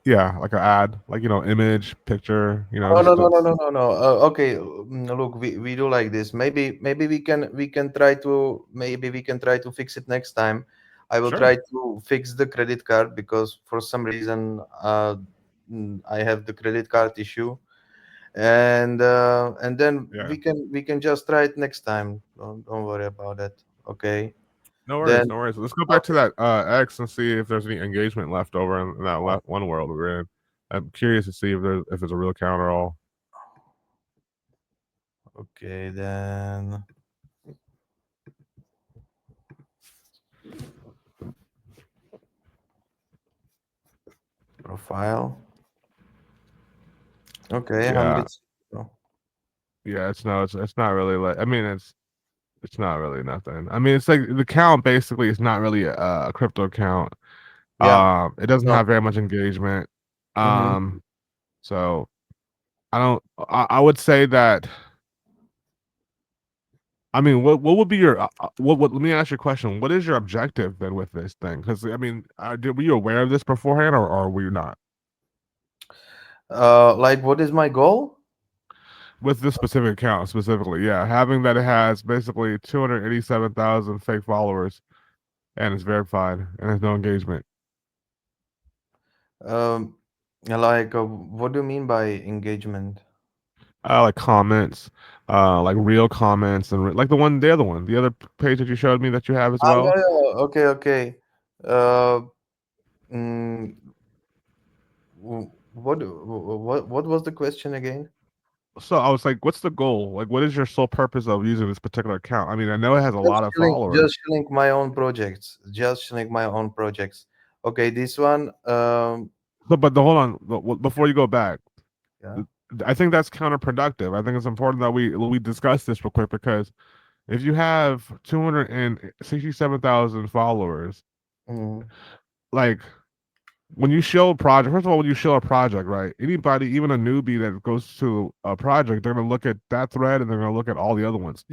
[SPEAKER 1] Yeah, like an ad, like image, picture,
[SPEAKER 2] Oh, no,
[SPEAKER 1] just
[SPEAKER 2] no,
[SPEAKER 1] a,
[SPEAKER 2] no, no, no, no. Okay, look, we do like this. Maybe we can try to fix it next time. I will
[SPEAKER 1] sure.
[SPEAKER 2] try to fix the credit card because for some reason I have the credit card issue, and then
[SPEAKER 1] Yeah.
[SPEAKER 2] we can just try it next time. Don't worry about that. Okay.
[SPEAKER 1] No
[SPEAKER 2] Then
[SPEAKER 1] worries, no worries. Let's go back to
[SPEAKER 2] okay.
[SPEAKER 1] that X and see if there's any engagement left over in that left one world we're in. I'm curious to see if there's a real counter all.
[SPEAKER 2] Okay, then profile. Okay,
[SPEAKER 1] Yeah,
[SPEAKER 2] 100. Oh,
[SPEAKER 1] yeah. It's not really like I mean it's not really nothing. I mean it's like the count basically is not really a crypto count.
[SPEAKER 2] yeah.
[SPEAKER 1] It doesn't
[SPEAKER 2] No.
[SPEAKER 1] have very much engagement.
[SPEAKER 2] Mm-hmm.
[SPEAKER 1] Um, so I don't. I would say that. I mean, what would be your what? Let me ask you a question. What is your objective then with this thing? Because I mean, were you aware of this beforehand, or were you not
[SPEAKER 2] Like, what is my goal?
[SPEAKER 1] with this specific account specifically? Yeah, having that it has basically 287,000 fake followers and it's verified and there's no engagement,
[SPEAKER 2] Um, like, what do you mean by engagement?
[SPEAKER 1] like comments, like real comments and like the other one, the other page that you showed me that you have as
[SPEAKER 2] Ah, yeah,
[SPEAKER 1] well.
[SPEAKER 2] yeah. Okay, okay. Uh, mm, what was the question again?
[SPEAKER 1] So I was like, what's the goal? Like, what is your sole purpose of using this particular account? I mean, I know it has a lot of followers.
[SPEAKER 2] Just showing my own projects. Just showing my own projects. Okay, this one.
[SPEAKER 1] So, but hold on, before you go back,
[SPEAKER 2] Yeah.
[SPEAKER 1] I think that's counterproductive. I think it's important that we discuss this real quick because if you have 267,000 followers,
[SPEAKER 2] Mm,
[SPEAKER 1] like when you show a project, first of all, when you show a project, right? Anybody, even a newbie that goes to a project, they're gonna look at that thread and they're gonna look at all the other ones.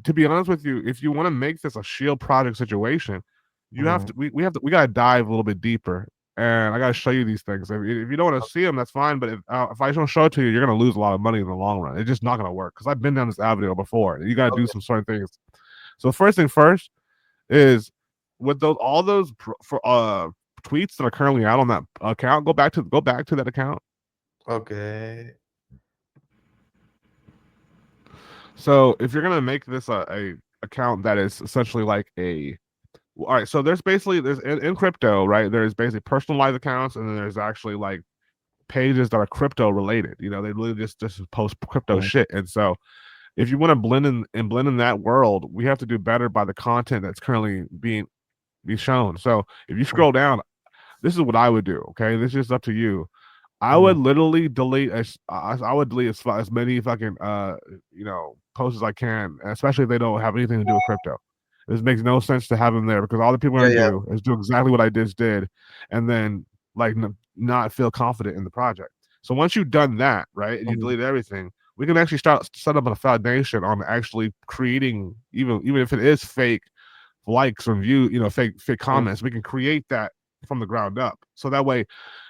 [SPEAKER 1] To be honest with you, if you want to make this a shield project situation, you have
[SPEAKER 2] mm,
[SPEAKER 1] to we gotta dive a little bit deeper. And I gotta show you these things. If you don't want to see them, that's fine. But if I don't show it to you, you're gonna lose a lot of money in the long run. It's just not gonna work because I've been down this avenue before. You gotta do
[SPEAKER 2] okay.
[SPEAKER 1] some certain things. So first thing first, is with those all those for tweets that are currently out on that account. Go back to that account.
[SPEAKER 2] Okay.
[SPEAKER 1] So if you're gonna make this a account that is essentially like a all right, so there's basically there's in crypto, right? There's basically personalized accounts, and then there's actually like pages that are crypto related. They really just post crypto
[SPEAKER 2] Mm,
[SPEAKER 1] shit. And so if you want to blend in that world, we have to do better by the content that's currently be shown. So if you
[SPEAKER 2] mm,
[SPEAKER 1] scroll down, this is what I would do. Okay, this is just up to you. I would
[SPEAKER 2] mm,
[SPEAKER 1] literally delete I would delete as many fucking posts as I can, especially if they don't have anything to do with crypto. This makes no sense to have them there because all the people are
[SPEAKER 2] yeah,
[SPEAKER 1] gonna
[SPEAKER 2] yeah.
[SPEAKER 1] do is do exactly what I just did, and then like not feel confident in the project. So once you've done that, right, and you
[SPEAKER 2] Mm,
[SPEAKER 1] delete everything, we can actually start set up a foundation on actually creating even if it is fake likes or view, fake
[SPEAKER 2] mm,
[SPEAKER 1] comments. We can create that from the ground up. So that way,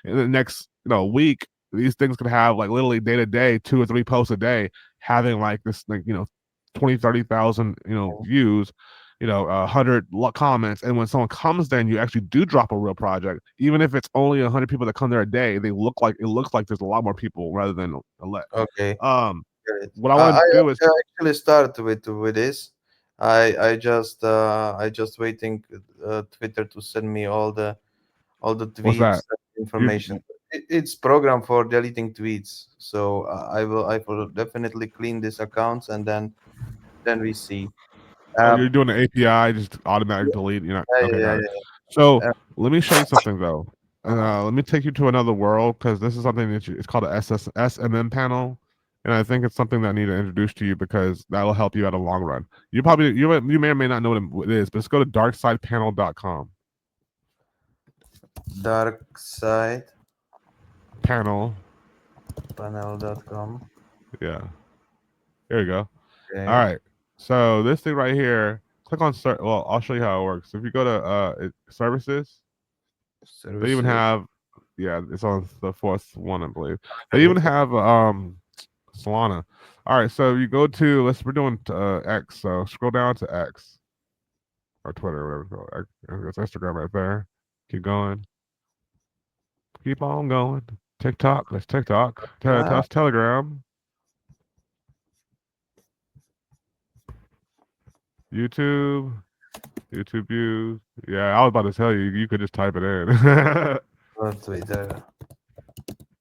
[SPEAKER 1] in the next week, these things can have like literally day to day, 2 or 3 posts a day, having like this 20, 30,000
[SPEAKER 2] mm.
[SPEAKER 1] views, 100 comments, and when someone comes there and you actually do drop a real project, even if it's only 100 people that come there a day, it looks like there's a lot more people rather than a let.
[SPEAKER 2] Okay.
[SPEAKER 1] Um,
[SPEAKER 2] Get it.
[SPEAKER 1] what I want to do is
[SPEAKER 2] I actually start with this. I just waiting Twitter to send me all the
[SPEAKER 1] what's
[SPEAKER 2] tweets
[SPEAKER 1] that?
[SPEAKER 2] and
[SPEAKER 1] You
[SPEAKER 2] information. It's program for deleting tweets. So I will definitely clean these accounts, and then we see.
[SPEAKER 1] Oh,
[SPEAKER 2] Um,
[SPEAKER 1] you're doing an API, just automatic
[SPEAKER 2] yeah,
[SPEAKER 1] delete. You're not
[SPEAKER 2] yeah,
[SPEAKER 1] okay.
[SPEAKER 2] yeah,
[SPEAKER 1] Got
[SPEAKER 2] yeah,
[SPEAKER 1] it. So
[SPEAKER 2] yeah.
[SPEAKER 1] let me show you something though.
[SPEAKER 2] Uh-huh.
[SPEAKER 1] Let me take you to another world because this is something it's called a SMM panel, and I think it's something that I need to introduce to you because that will help you out a long run. You may or may not know what it is, but let's go to darksidepanel.com.
[SPEAKER 2] Dark side
[SPEAKER 1] Panel,
[SPEAKER 2] panel.com.
[SPEAKER 1] yeah. Here we go. All
[SPEAKER 2] Okay.
[SPEAKER 1] right. So this thing right here, click on well, I'll show you how it works. If you go to services, they even
[SPEAKER 2] Services.
[SPEAKER 1] have yeah, it's on the fourth one, I believe. They
[SPEAKER 2] Okay.
[SPEAKER 1] even have Solana. All right, so you go to we're doing X, so scroll down to X or Twitter or whatever it's called. It's Instagram right there. Keep going. Keep on going. TikTok, that's TikTok.
[SPEAKER 2] Ah,
[SPEAKER 1] That's Telegram. YouTube. YouTube views. Yeah, I was about to tell you, you could just type it in.
[SPEAKER 2] Twitter.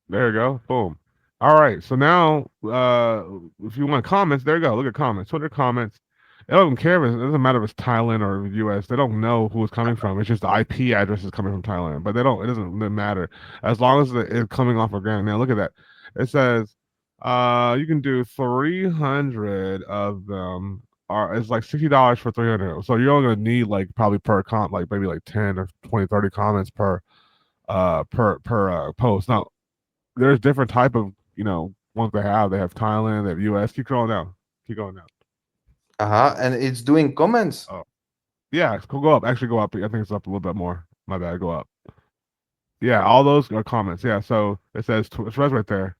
[SPEAKER 1] There you go. Boom. All right. So now, if you want comments, there you go. Look at comments. Twitter comments. They don't care if it doesn't matter if it's Thailand or US. They don't know who it's coming from. It's just the IP address is coming from Thailand, but they don't. It doesn't matter as long as it's coming off organic. Now look at that. It says, you can do 300 of them. Are it's like $60 for 300. So you're only gonna need like probably per like maybe like 10 or 20, 30 comments per post. Now there's different type of ones they have. They have Thailand, they have US. Keep going down. Keep going down.
[SPEAKER 2] Uh-huh. And it's doing comments.
[SPEAKER 1] Oh yeah, go up. Actually, go up. I think it's up a little bit more. My bad. Go up. Yeah, all those are comments. Yeah, so it says it's right there.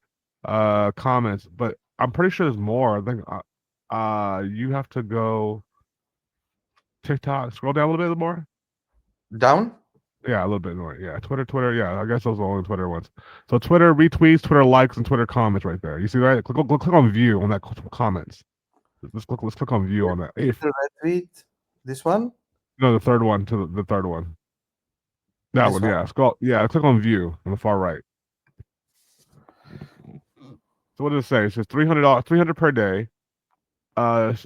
[SPEAKER 1] Comments, but I'm pretty sure there's more. I think you have to go TikTok. Scroll down a little bit more.
[SPEAKER 2] Down?
[SPEAKER 1] Yeah, a little bit more. Yeah, Twitter. Yeah, I guess those are the only Twitter ones. So Twitter retweets, Twitter likes, and Twitter comments right there. You see that? Click on view on that comments. Let's click on view on that. If
[SPEAKER 2] Retweet. This one?
[SPEAKER 1] no, the third one to the third one. That
[SPEAKER 2] This
[SPEAKER 1] one,
[SPEAKER 2] one.
[SPEAKER 1] yeah. Scroll, yeah. Click on view on the far right. So what does it say? It says $300, 300 per day. And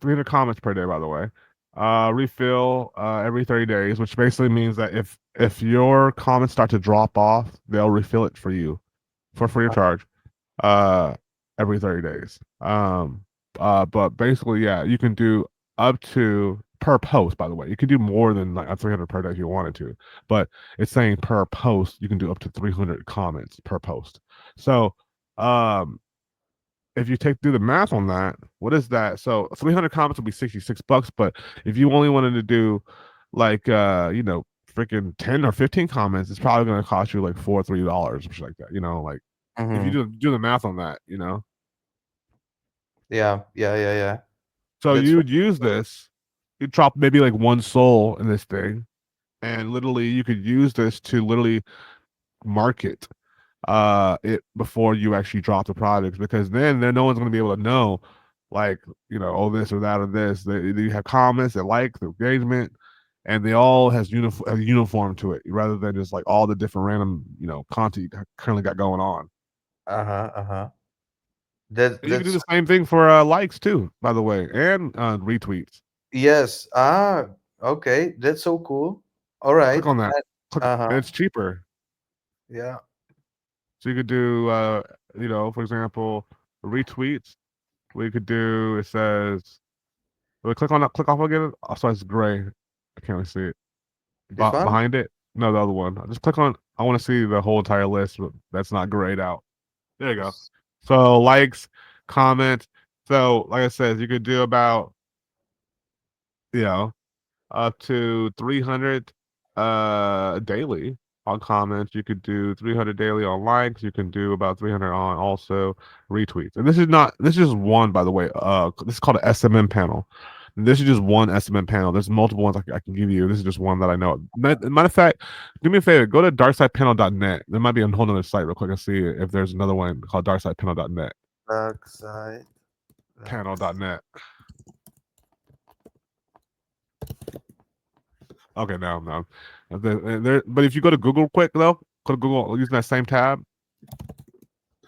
[SPEAKER 1] 300 comments per day, by the way. Refill every 30 days, which basically means that if your comments start to drop off, they'll refill it for you for free of charge. Uh, every 30 days. But basically, yeah, you can do up to per post, by the way. You can do more than like a 300 per day if you wanted to, but it's saying per post, you can do up to 300 comments per post. So, um, if you do the math on that, what is that? So 300 comments will be $66, but if you only wanted to do like freaking 10 or 15 comments, it's probably going to cost you like $3 or something like that. Like if you
[SPEAKER 2] Mm-hmm.
[SPEAKER 1] do the math on that.
[SPEAKER 2] Yeah, yeah, yeah, yeah.
[SPEAKER 1] So
[SPEAKER 2] That's
[SPEAKER 1] you'd use this, you drop maybe like one soul in this thing, and literally you could use this to literally market it before you actually drop the products because then no one's going to be able to know like oh this or that or this you have comments they like the engagement and they all has uniform to it rather than just like all the different random content you currently got going on.
[SPEAKER 2] uh-huh, uh-huh. That
[SPEAKER 1] And you can do
[SPEAKER 2] that's
[SPEAKER 1] the same thing for likes too, by the way, and retweets.
[SPEAKER 2] yes. Ah, okay. That's so cool. All
[SPEAKER 1] Click
[SPEAKER 2] right.
[SPEAKER 1] on that. Click,
[SPEAKER 2] Uh-huh.
[SPEAKER 1] and it's cheaper.
[SPEAKER 2] Yeah.
[SPEAKER 1] So you could do, for example, retweets. We could do. It says, click on that. Click off again. Oh, sorry, it's gray. I can't really see it.
[SPEAKER 2] This one?
[SPEAKER 1] Behind it, no, the other one. I just click on. I want to see the whole entire list, but that's not grayed out. There you go. So likes, comments. So like I said, you could do about you know up to 300 daily on comments. You could do 300 daily on likes. You can do about 300 on also retweets. And this is one, by the way. This is called an SMM panel. This is just one SMM panel. There's multiple ones I can give you. This is just one that I know. Matter of fact, do me a favor. Go to darksidepanel.net. There might be a whole other site real quick and see if there's another one called darksidepanel.net.
[SPEAKER 2] Dark side.
[SPEAKER 1] Panel.net. Okay, no. But if you go to Google quick though, Go to Google using that same tab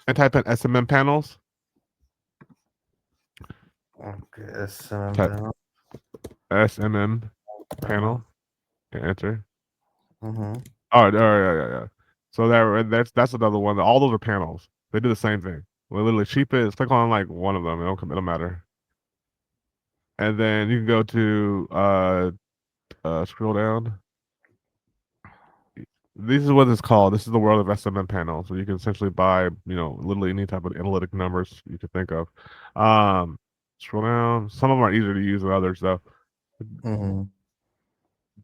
[SPEAKER 1] and type in SMM panels.
[SPEAKER 2] Okay, SM
[SPEAKER 1] Type
[SPEAKER 2] panel.
[SPEAKER 1] SMM
[SPEAKER 2] Panel.
[SPEAKER 1] panel and enter.
[SPEAKER 2] Mm-hmm.
[SPEAKER 1] Oh, yeah. So that's another one. All those are panels. They do the same thing. Well, literally cheapest. Click on like one of them. It'll matter. And then you can go to scroll down. This is what it's called. This is the world of SMM panels, where you can essentially buy, literally any type of analytic numbers you could think of. Um, Scroll down. Some of them are easier to use than others, though.
[SPEAKER 2] Mm-hmm.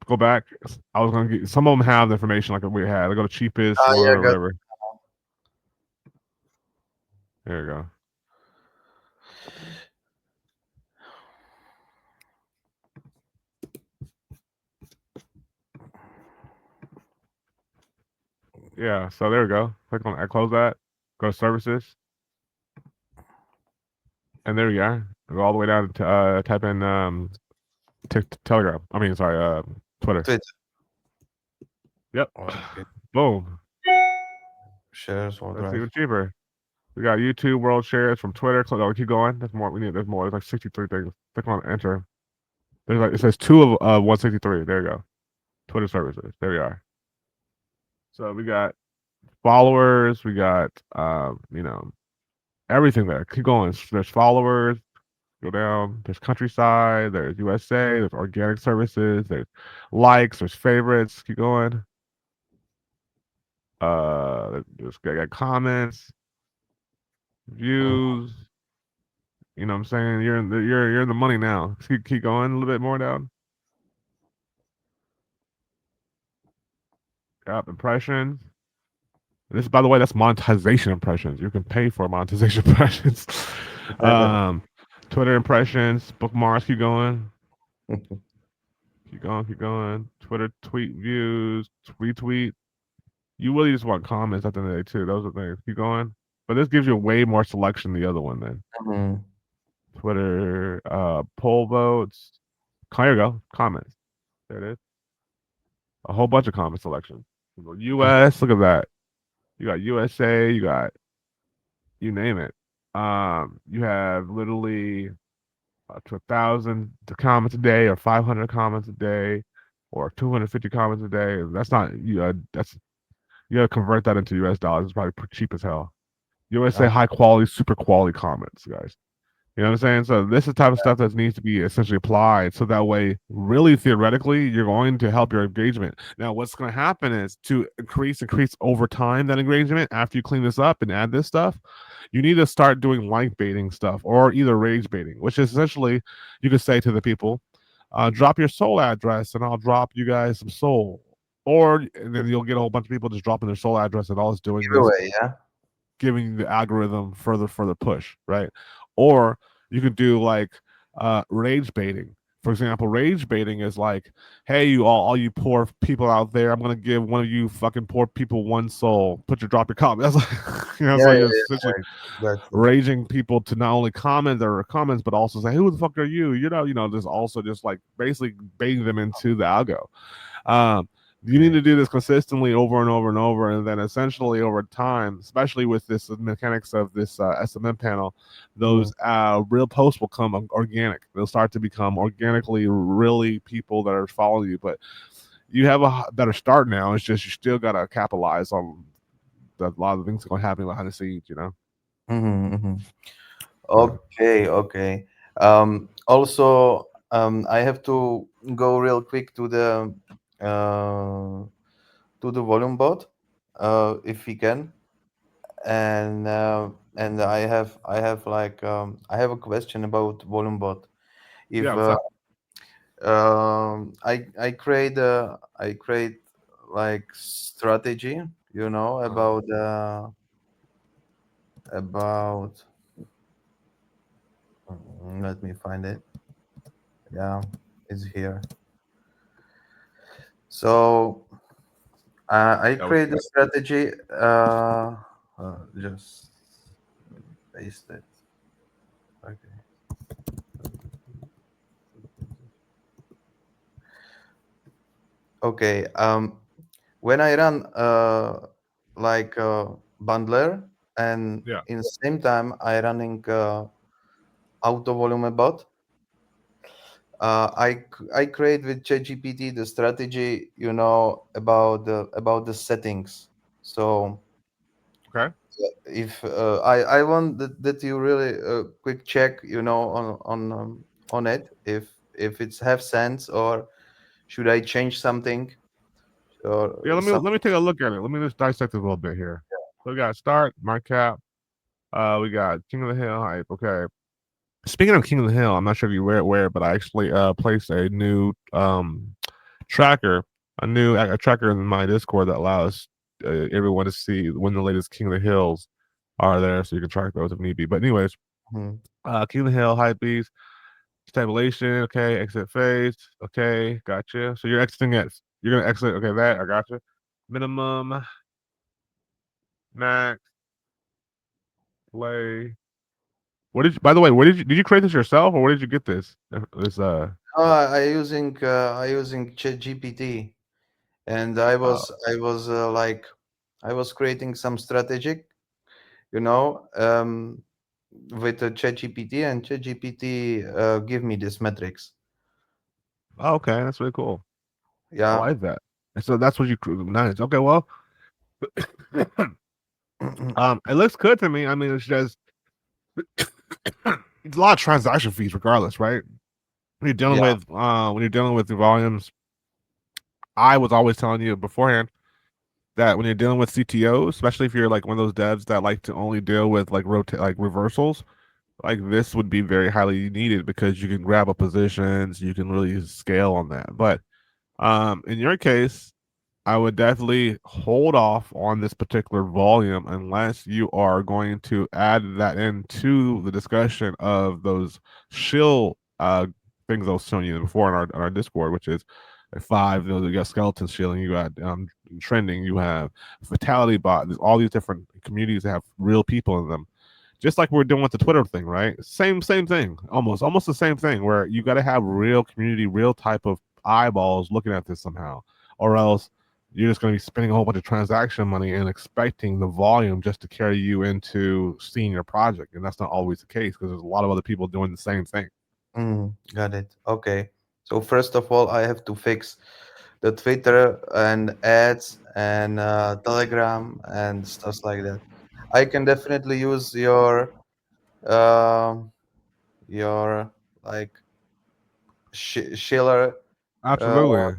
[SPEAKER 1] Go back. I was gonna get some of them have the information like we had. I go to cheapest
[SPEAKER 2] Ah,
[SPEAKER 1] one
[SPEAKER 2] yeah,
[SPEAKER 1] or
[SPEAKER 2] got.
[SPEAKER 1] whatever. There you go. Yeah. So there we go. Click on. I close that. Go to services, and there we are. Go all the way down to type in Telegram. I mean, sorry, Twitter.
[SPEAKER 2] Twitter.
[SPEAKER 1] Yep.
[SPEAKER 2] Okay.
[SPEAKER 1] Boom.
[SPEAKER 2] Shares or
[SPEAKER 1] That's
[SPEAKER 2] drive.
[SPEAKER 1] even cheaper. We got YouTube World Shares from Twitter. Click. Oh, keep going. There's more. We need. There's more. There's like 63 things. Click on enter. There's like it says two of 163. There you go. Twitter services. There we are. So we got followers. We got everything there. Keep going. There's followers. Go down. There's countryside. There's USA. There's organic services. There's likes. There's favorites. Keep going. Just got comments,
[SPEAKER 2] Mm-hmm.
[SPEAKER 1] views. You know what I'm saying? You're in the money now. Keep going a little bit more down. Yep, impressions. This, by the way, that's monetization impressions. You can pay for monetization impressions. um, Twitter impressions, bookmarks. Keep going. Keep going. Keep going. Twitter tweet views, retweet. You really just want comments at the end of the day too. Those are things. Keep going. But this gives you way more selection than the other one. Then
[SPEAKER 2] Mm-hmm.
[SPEAKER 1] Twitter poll votes. Here you go. Comments. There it is. A whole bunch of comment selections. U.S. Look at that. You got USA. You got you name it. You have literally to 1,000 comments a day, or 500 comments a day, or 250 comments a day. That's not you. That's you gotta convert that into U.S. dollars. It's probably cheap as hell. USA
[SPEAKER 2] Okay.
[SPEAKER 1] high quality, super quality comments, guys. You know what I'm saying? So this is the type of stuff that needs to be essentially applied. So that way, really theoretically, you're going to help your engagement. Now, what's going to happen is to increase over time that engagement after you clean this up and add this stuff, you need to start doing like baiting stuff or either rage baiting, which is essentially you could say to the people, drop your soul address and I'll drop you guys some soul. Or and then you'll get a whole bunch of people just dropping their soul address, and all it's doing is
[SPEAKER 2] Giveaway, yeah.
[SPEAKER 1] giving the algorithm further push, right? Or you could do like rage baiting. For example, rage baiting is like, hey, all you poor people out there, I'm gonna give one of you fucking poor people one soul. Drop your comment. That's like,
[SPEAKER 2] Yeah,
[SPEAKER 1] so
[SPEAKER 2] yeah,
[SPEAKER 1] you're
[SPEAKER 2] yeah.
[SPEAKER 1] essentially
[SPEAKER 2] Exactly.
[SPEAKER 1] raging people to not only comment their comments, but also say, who the fuck are you? Just also just like basically baiting them into the algo. Um, you need
[SPEAKER 2] Okay.
[SPEAKER 1] to do this consistently over and over and over, and then essentially over time, especially with this mechanics of this SMM panel,
[SPEAKER 2] Mm-hmm.
[SPEAKER 1] those real posts will come organic. They'll start to become organically really people that are following you. But you have a better start now. It's just you still gotta capitalize on a lot of the things that are going to happen behind the scenes.
[SPEAKER 2] Mm-hmm. Mm-hmm.
[SPEAKER 1] Yeah.
[SPEAKER 2] Okay, okay. Also, I have to go real quick uh, to the volume bot, if we can. And I have a question about volume bot. If
[SPEAKER 1] Yeah. What's up?
[SPEAKER 2] I create like strategy,
[SPEAKER 1] Uh,
[SPEAKER 2] about let me find it. Yeah, it's here. So I
[SPEAKER 1] yeah. What's
[SPEAKER 2] create a
[SPEAKER 1] up?
[SPEAKER 2] strategy. Just paste it. Okay. Okay. When I run like bundler, and
[SPEAKER 1] Yeah.
[SPEAKER 2] in the same time I running auto volume bot. I create with ChatGPT the strategy, about the settings. So
[SPEAKER 1] Okay.
[SPEAKER 2] if I want that you really quick check, on it, if it's have sense, or should I change something or
[SPEAKER 1] Yeah. Let me
[SPEAKER 2] some.
[SPEAKER 1] let me take a look at it. Let me just dissect it a little bit here. So we got start, mark cap. We got King of the Hill hype. Okay. Speaking of King of the Hill, I'm not sure if you were aware, but I actually placed a new tracker, a tracker in my Discord that allows everyone to see when the latest King of the Hills are there, so you can track those if need be. But anyways,
[SPEAKER 2] Hmm.
[SPEAKER 1] King of the Hill hype beast, stabilization. Okay, exit phase. Okay, gotcha. So you're gonna exit. Okay, that I gotcha. Minimum, max, play. By the way, where did you create this yourself, or where did you get this? This
[SPEAKER 2] I using ChatGPT, and I
[SPEAKER 1] uh,
[SPEAKER 2] was I was like I was creating some strategic, you know, um, with ChatGPT, and ChatGPT give me this metrics.
[SPEAKER 1] oh, okay, that's really cool. I
[SPEAKER 2] Yeah.
[SPEAKER 1] like that. And so that's what nice. Okay, well, it looks good to me. I mean, it's just it's a lot of transaction fees, regardless, right?
[SPEAKER 2] Yeah.
[SPEAKER 1] When you're dealing with the volumes, I was always telling you beforehand that when you're dealing with CTOs, especially if you're like one of those devs that like to only deal with like like reversals, like this would be very highly needed because you can grab up positions, you can really scale on that. But in your case, I would definitely hold off on this particular volume unless you are going to add that into the discussion of those shill things I was showing you before in our Discord, which is five. You got skeleton shilling, you got trending, you have fatality bot. There's all these different communities that have real people in them, just like we're doing with the Twitter thing, right? Same thing, almost the same thing. Where you got to have real community, real type of eyeballs looking at this somehow, or else you're just going to be spending a whole bunch of transaction money and expecting the volume just to carry you into seeing your project, and that's not always the case because there's a lot of other people doing the same thing.
[SPEAKER 2] Got it. Okay. So first of all, I have to fix the Twitter and ads and Telegram and stuff like that. I can definitely use um your like Schiller uh,
[SPEAKER 1] Absolutely,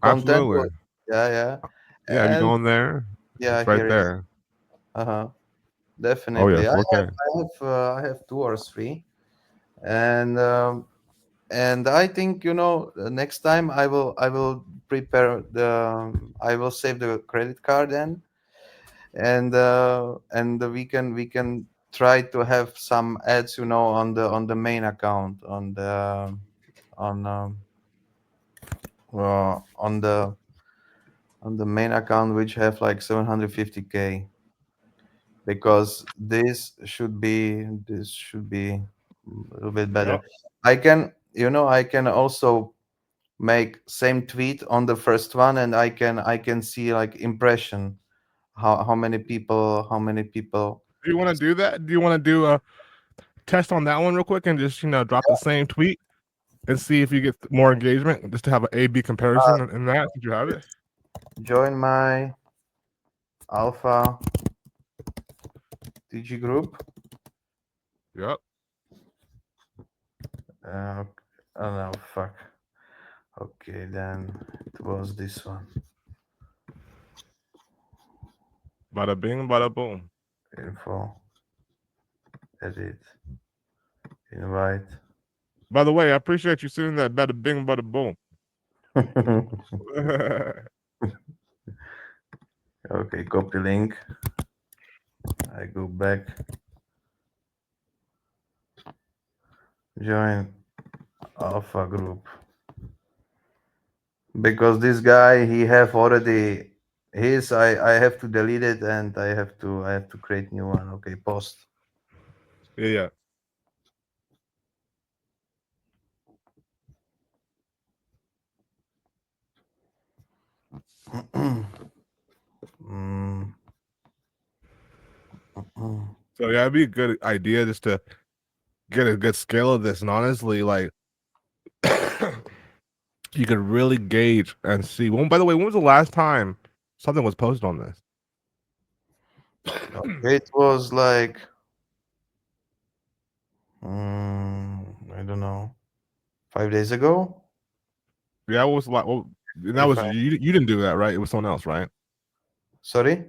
[SPEAKER 2] content.
[SPEAKER 1] absolutely.
[SPEAKER 2] Yeah, yeah,
[SPEAKER 1] Yeah, if you
[SPEAKER 2] and
[SPEAKER 1] go in there,
[SPEAKER 2] yeah,
[SPEAKER 1] it's right
[SPEAKER 2] here is.
[SPEAKER 1] there.
[SPEAKER 2] Uh-huh.
[SPEAKER 1] Oh
[SPEAKER 2] Definitely.
[SPEAKER 1] yes, okay.
[SPEAKER 2] I have two or three, and I think, next time I will prepare I will save the credit card then, and we can try to have some ads, on the main account, on on the main account, which have like 750K, because this should be a little bit better.
[SPEAKER 1] Yep.
[SPEAKER 2] I can also make same tweet on the first one, and I can see like impression, how many people.
[SPEAKER 1] Do you want to do that? Do you want to do a test on that one real quick and just drop the same tweet and see if you get more engagement, just to have an A/B
[SPEAKER 2] uh,
[SPEAKER 1] comparison in that since you have it.
[SPEAKER 2] Join my alpha TG group.
[SPEAKER 1] Yep.
[SPEAKER 2] Oh no, fuck. Okay, then it was this one.
[SPEAKER 1] Bada bing, bada boom.
[SPEAKER 2] Info, edit, invite.
[SPEAKER 1] By the way, I appreciate you seeing that bada bing, bada boom.
[SPEAKER 2] Okay, copy link. I go back. Join alpha group, because this guy, he have already his. I have to delete it, and I have to create new one. Okay, post.
[SPEAKER 1] Yeah, yeah.
[SPEAKER 2] Mm.
[SPEAKER 1] So yeah, it'd be a good idea just to get a good scale of this. And honestly, like you could really gauge and see. Well, by the way, when was the last time something was posted on this?
[SPEAKER 2] It was like, I don't know, 5 days ago.
[SPEAKER 1] Yeah, what was the well, that
[SPEAKER 2] If
[SPEAKER 1] was
[SPEAKER 2] I
[SPEAKER 1] you didn't do that, right? It was someone else, right?
[SPEAKER 2] Sorry.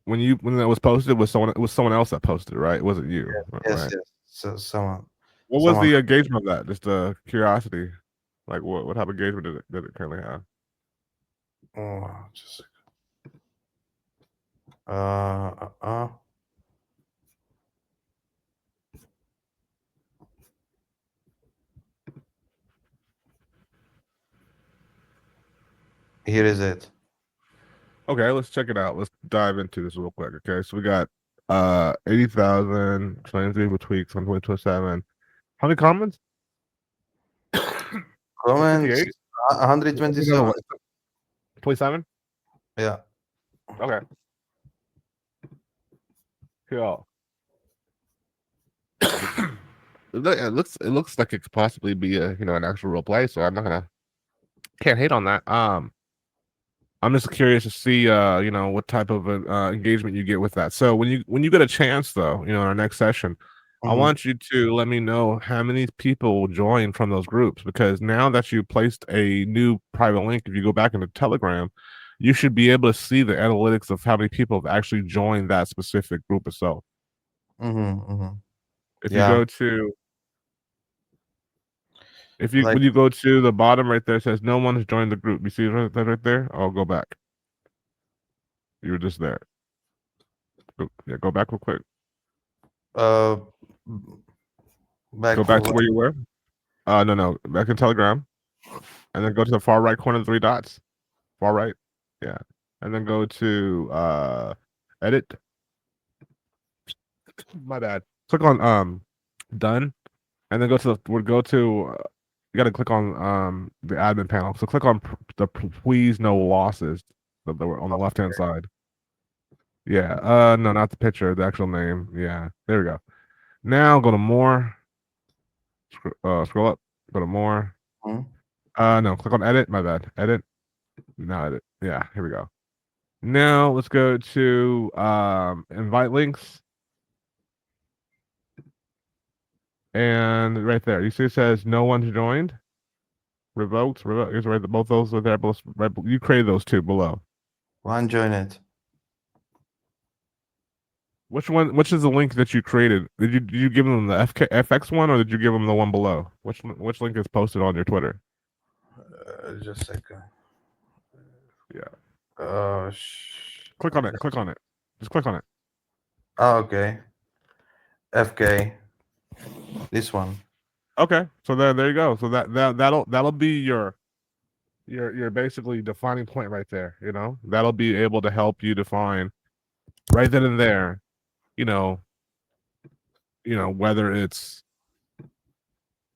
[SPEAKER 1] When that was posted, it was someone else that posted it, right? It wasn't you,
[SPEAKER 2] Yes,
[SPEAKER 1] right?
[SPEAKER 2] yes. So
[SPEAKER 1] What was
[SPEAKER 2] someone.
[SPEAKER 1] the engagement of that? Just curiosity. Like what type of engagement did it currently have?
[SPEAKER 2] Oh, just here is it.
[SPEAKER 1] Okay, let's check it out. Let's dive into this real quick. Okay, so we got 80,000, 23 tweaks on 2027. How many comments? Like
[SPEAKER 2] Comments
[SPEAKER 1] 58?
[SPEAKER 2] 127.
[SPEAKER 1] No, 27?
[SPEAKER 2] Yeah.
[SPEAKER 1] Okay, cool. It looks like it could possibly be a an actual real play, so I'm not gonna can't hate on that. I'm just curious to see what type of engagement you get with that. So when you get a chance though, in our next session, I
[SPEAKER 2] Hmm.
[SPEAKER 1] want you to let me know how many people will join from those groups because now that you placed a new private link, if you go back into Telegram, you should be able to see the analytics of how many people have actually joined that specific group itself.
[SPEAKER 2] Hmm. Hmm.
[SPEAKER 1] If you
[SPEAKER 2] Yeah.
[SPEAKER 1] go to if you
[SPEAKER 2] Like,
[SPEAKER 1] when you go to the bottom right there, it says no one has joined the group. You see right there? I'll go back. You were just there. Yeah, go back real quick.
[SPEAKER 2] uh,
[SPEAKER 1] Go
[SPEAKER 2] back
[SPEAKER 1] back
[SPEAKER 2] to
[SPEAKER 1] to where you were. No, back in Telegram, and then go to the far right corner, three dots, far right, yeah, and then go to edit. My bad. Click on done, and then go to you got to click on the admin panel. So click on please no losses that were on the left hand side. Yeah. No, not the picture, the actual name. Yeah. There we go. Now go to more. Scroll up. Go to more.
[SPEAKER 2] Mhm.
[SPEAKER 1] No, click on edit. My bad. Edit. Now edit. Yeah, here we go. Now let's go to invite links. And right there, you see it says no one's joined. Revoked. Revoked. Here's right both those are there. Both right, you created those two below.
[SPEAKER 2] One join it.
[SPEAKER 1] Which one? Which is the link that you created? Did you give them the FX one or did you give them the one below? Which link is posted on your Twitter?
[SPEAKER 2] Just a second.
[SPEAKER 1] Yeah.
[SPEAKER 2] Uh,
[SPEAKER 1] Click on it. Click on it. Just click on it.
[SPEAKER 2] okay. FK. This one.
[SPEAKER 1] Okay. So there you go. So that'll be your basically defining point right there. That'll be able to help you define right then and there. You know, whether it's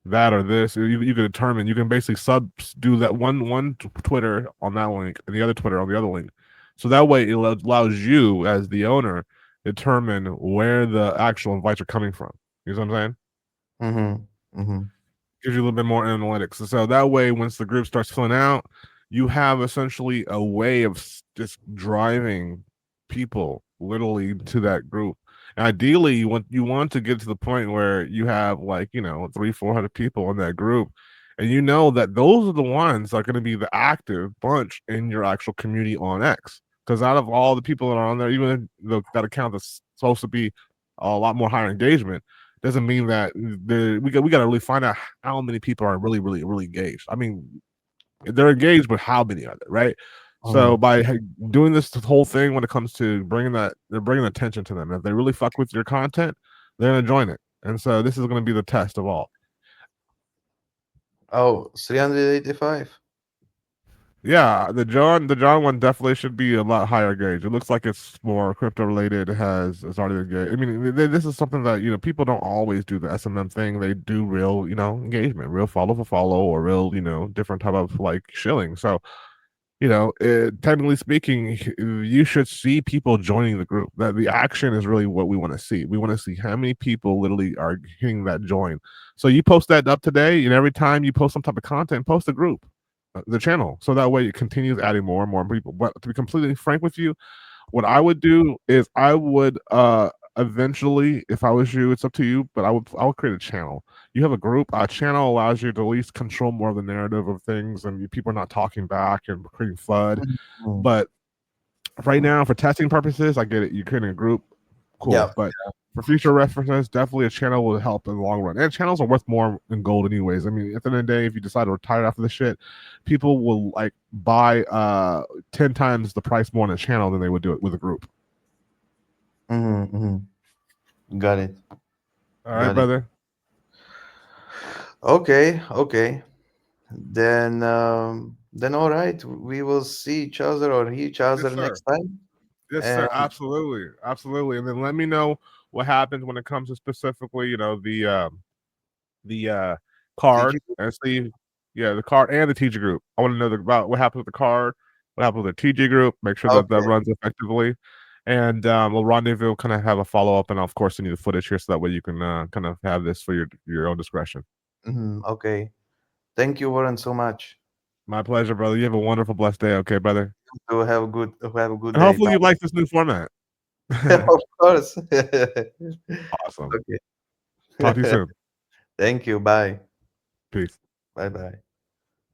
[SPEAKER 1] that or this, you can determine. You can basically do that one Twitter on that link and the other Twitter on the other link. So that way it allows you as the owner determine where the actual invites are coming from. You know what I'm saying?
[SPEAKER 2] Mm-hmm. Mm-hmm.
[SPEAKER 1] Gives you a little bit more analytics. So that way, once the group starts filling out, you have essentially a way of just driving people literally to that group. And ideally, you want to get to the point where you have like 300-400 people in that group, and you know that those are the ones that are going to be the active bunch in your actual community on X. Because out of all the people that are on there, even that account that's supposed to be a lot more higher engagement, doesn't mean that we got to really find out how many people are really, really, really engaged. I mean, they're engaged, but how many are they, right? So
[SPEAKER 2] Mm-hmm.
[SPEAKER 1] by doing this whole thing, when it comes to they're bringing attention to them. If they really fuck with your content, they're gonna join it. And so this is gonna be the test of all.
[SPEAKER 2] Oh, 385.
[SPEAKER 1] Yeah, the John one definitely should be a lot higher gauge. It looks like it's more crypto related. It's already engaged. I mean, this is something that people don't always do the SMM thing. They do real engagement, real follow for follow, or real different type of like shilling. So technically speaking, you should see people joining the group. That the action is really what we want to see. We want to see how many people literally are hitting that join. So you post that up today, and every time you post some type of content, post the group, the channel, so that way it continues adding more and more people. But to be completely frank with you, what I would do is I would eventually, if I was you, it's up to you, but I would create a channel. You have a group. A channel allows you to at least control more of the narrative of things, and people are not talking back and creating FUD.
[SPEAKER 2] Mhm.
[SPEAKER 1] But right now, for testing purposes, I get it. You're creating a group, cool.
[SPEAKER 2] Yeah.
[SPEAKER 1] But for future references, definitely a channel will help in the long run. And channels are worth more in gold, anyways. I mean, at the end of the day, if you decide to retire after this shit, people will like buy 10 times the price more on a channel than they would do it with a group.
[SPEAKER 2] Got it.
[SPEAKER 1] All right,
[SPEAKER 2] Got it.
[SPEAKER 1] brother.
[SPEAKER 2] Okay. Okay. Then all right. We will see each other or hear each
[SPEAKER 1] Yes,
[SPEAKER 2] other
[SPEAKER 1] sir.
[SPEAKER 2] next time.
[SPEAKER 1] Yes,
[SPEAKER 2] And
[SPEAKER 1] sir. Absolutely, absolutely. And then let me know what happens when it comes to specifically, the
[SPEAKER 2] teach
[SPEAKER 1] card
[SPEAKER 2] you.
[SPEAKER 1] and see, yeah, the card and the TG group. I want to know about what happened with the card, what happened with the TG group. Make sure that that
[SPEAKER 2] Okay.
[SPEAKER 1] runs effectively, and we'll rendezvous, kind of have a follow up, and I'll, of course, send you the footage here so that way you can kind of have this for your own discretion.
[SPEAKER 2] Okay. Thank you, Warren, so much.
[SPEAKER 1] My pleasure, brother. You have a wonderful, blessed day. Okay, brother.
[SPEAKER 2] To have a good
[SPEAKER 1] And
[SPEAKER 2] day.
[SPEAKER 1] hopefully
[SPEAKER 2] Bye.
[SPEAKER 1] you like this new format.
[SPEAKER 2] Of course.
[SPEAKER 1] Awesome.
[SPEAKER 2] Okay.
[SPEAKER 1] Talk to you soon.
[SPEAKER 2] Thank you. Bye.
[SPEAKER 1] Peace.
[SPEAKER 2] Bye bye.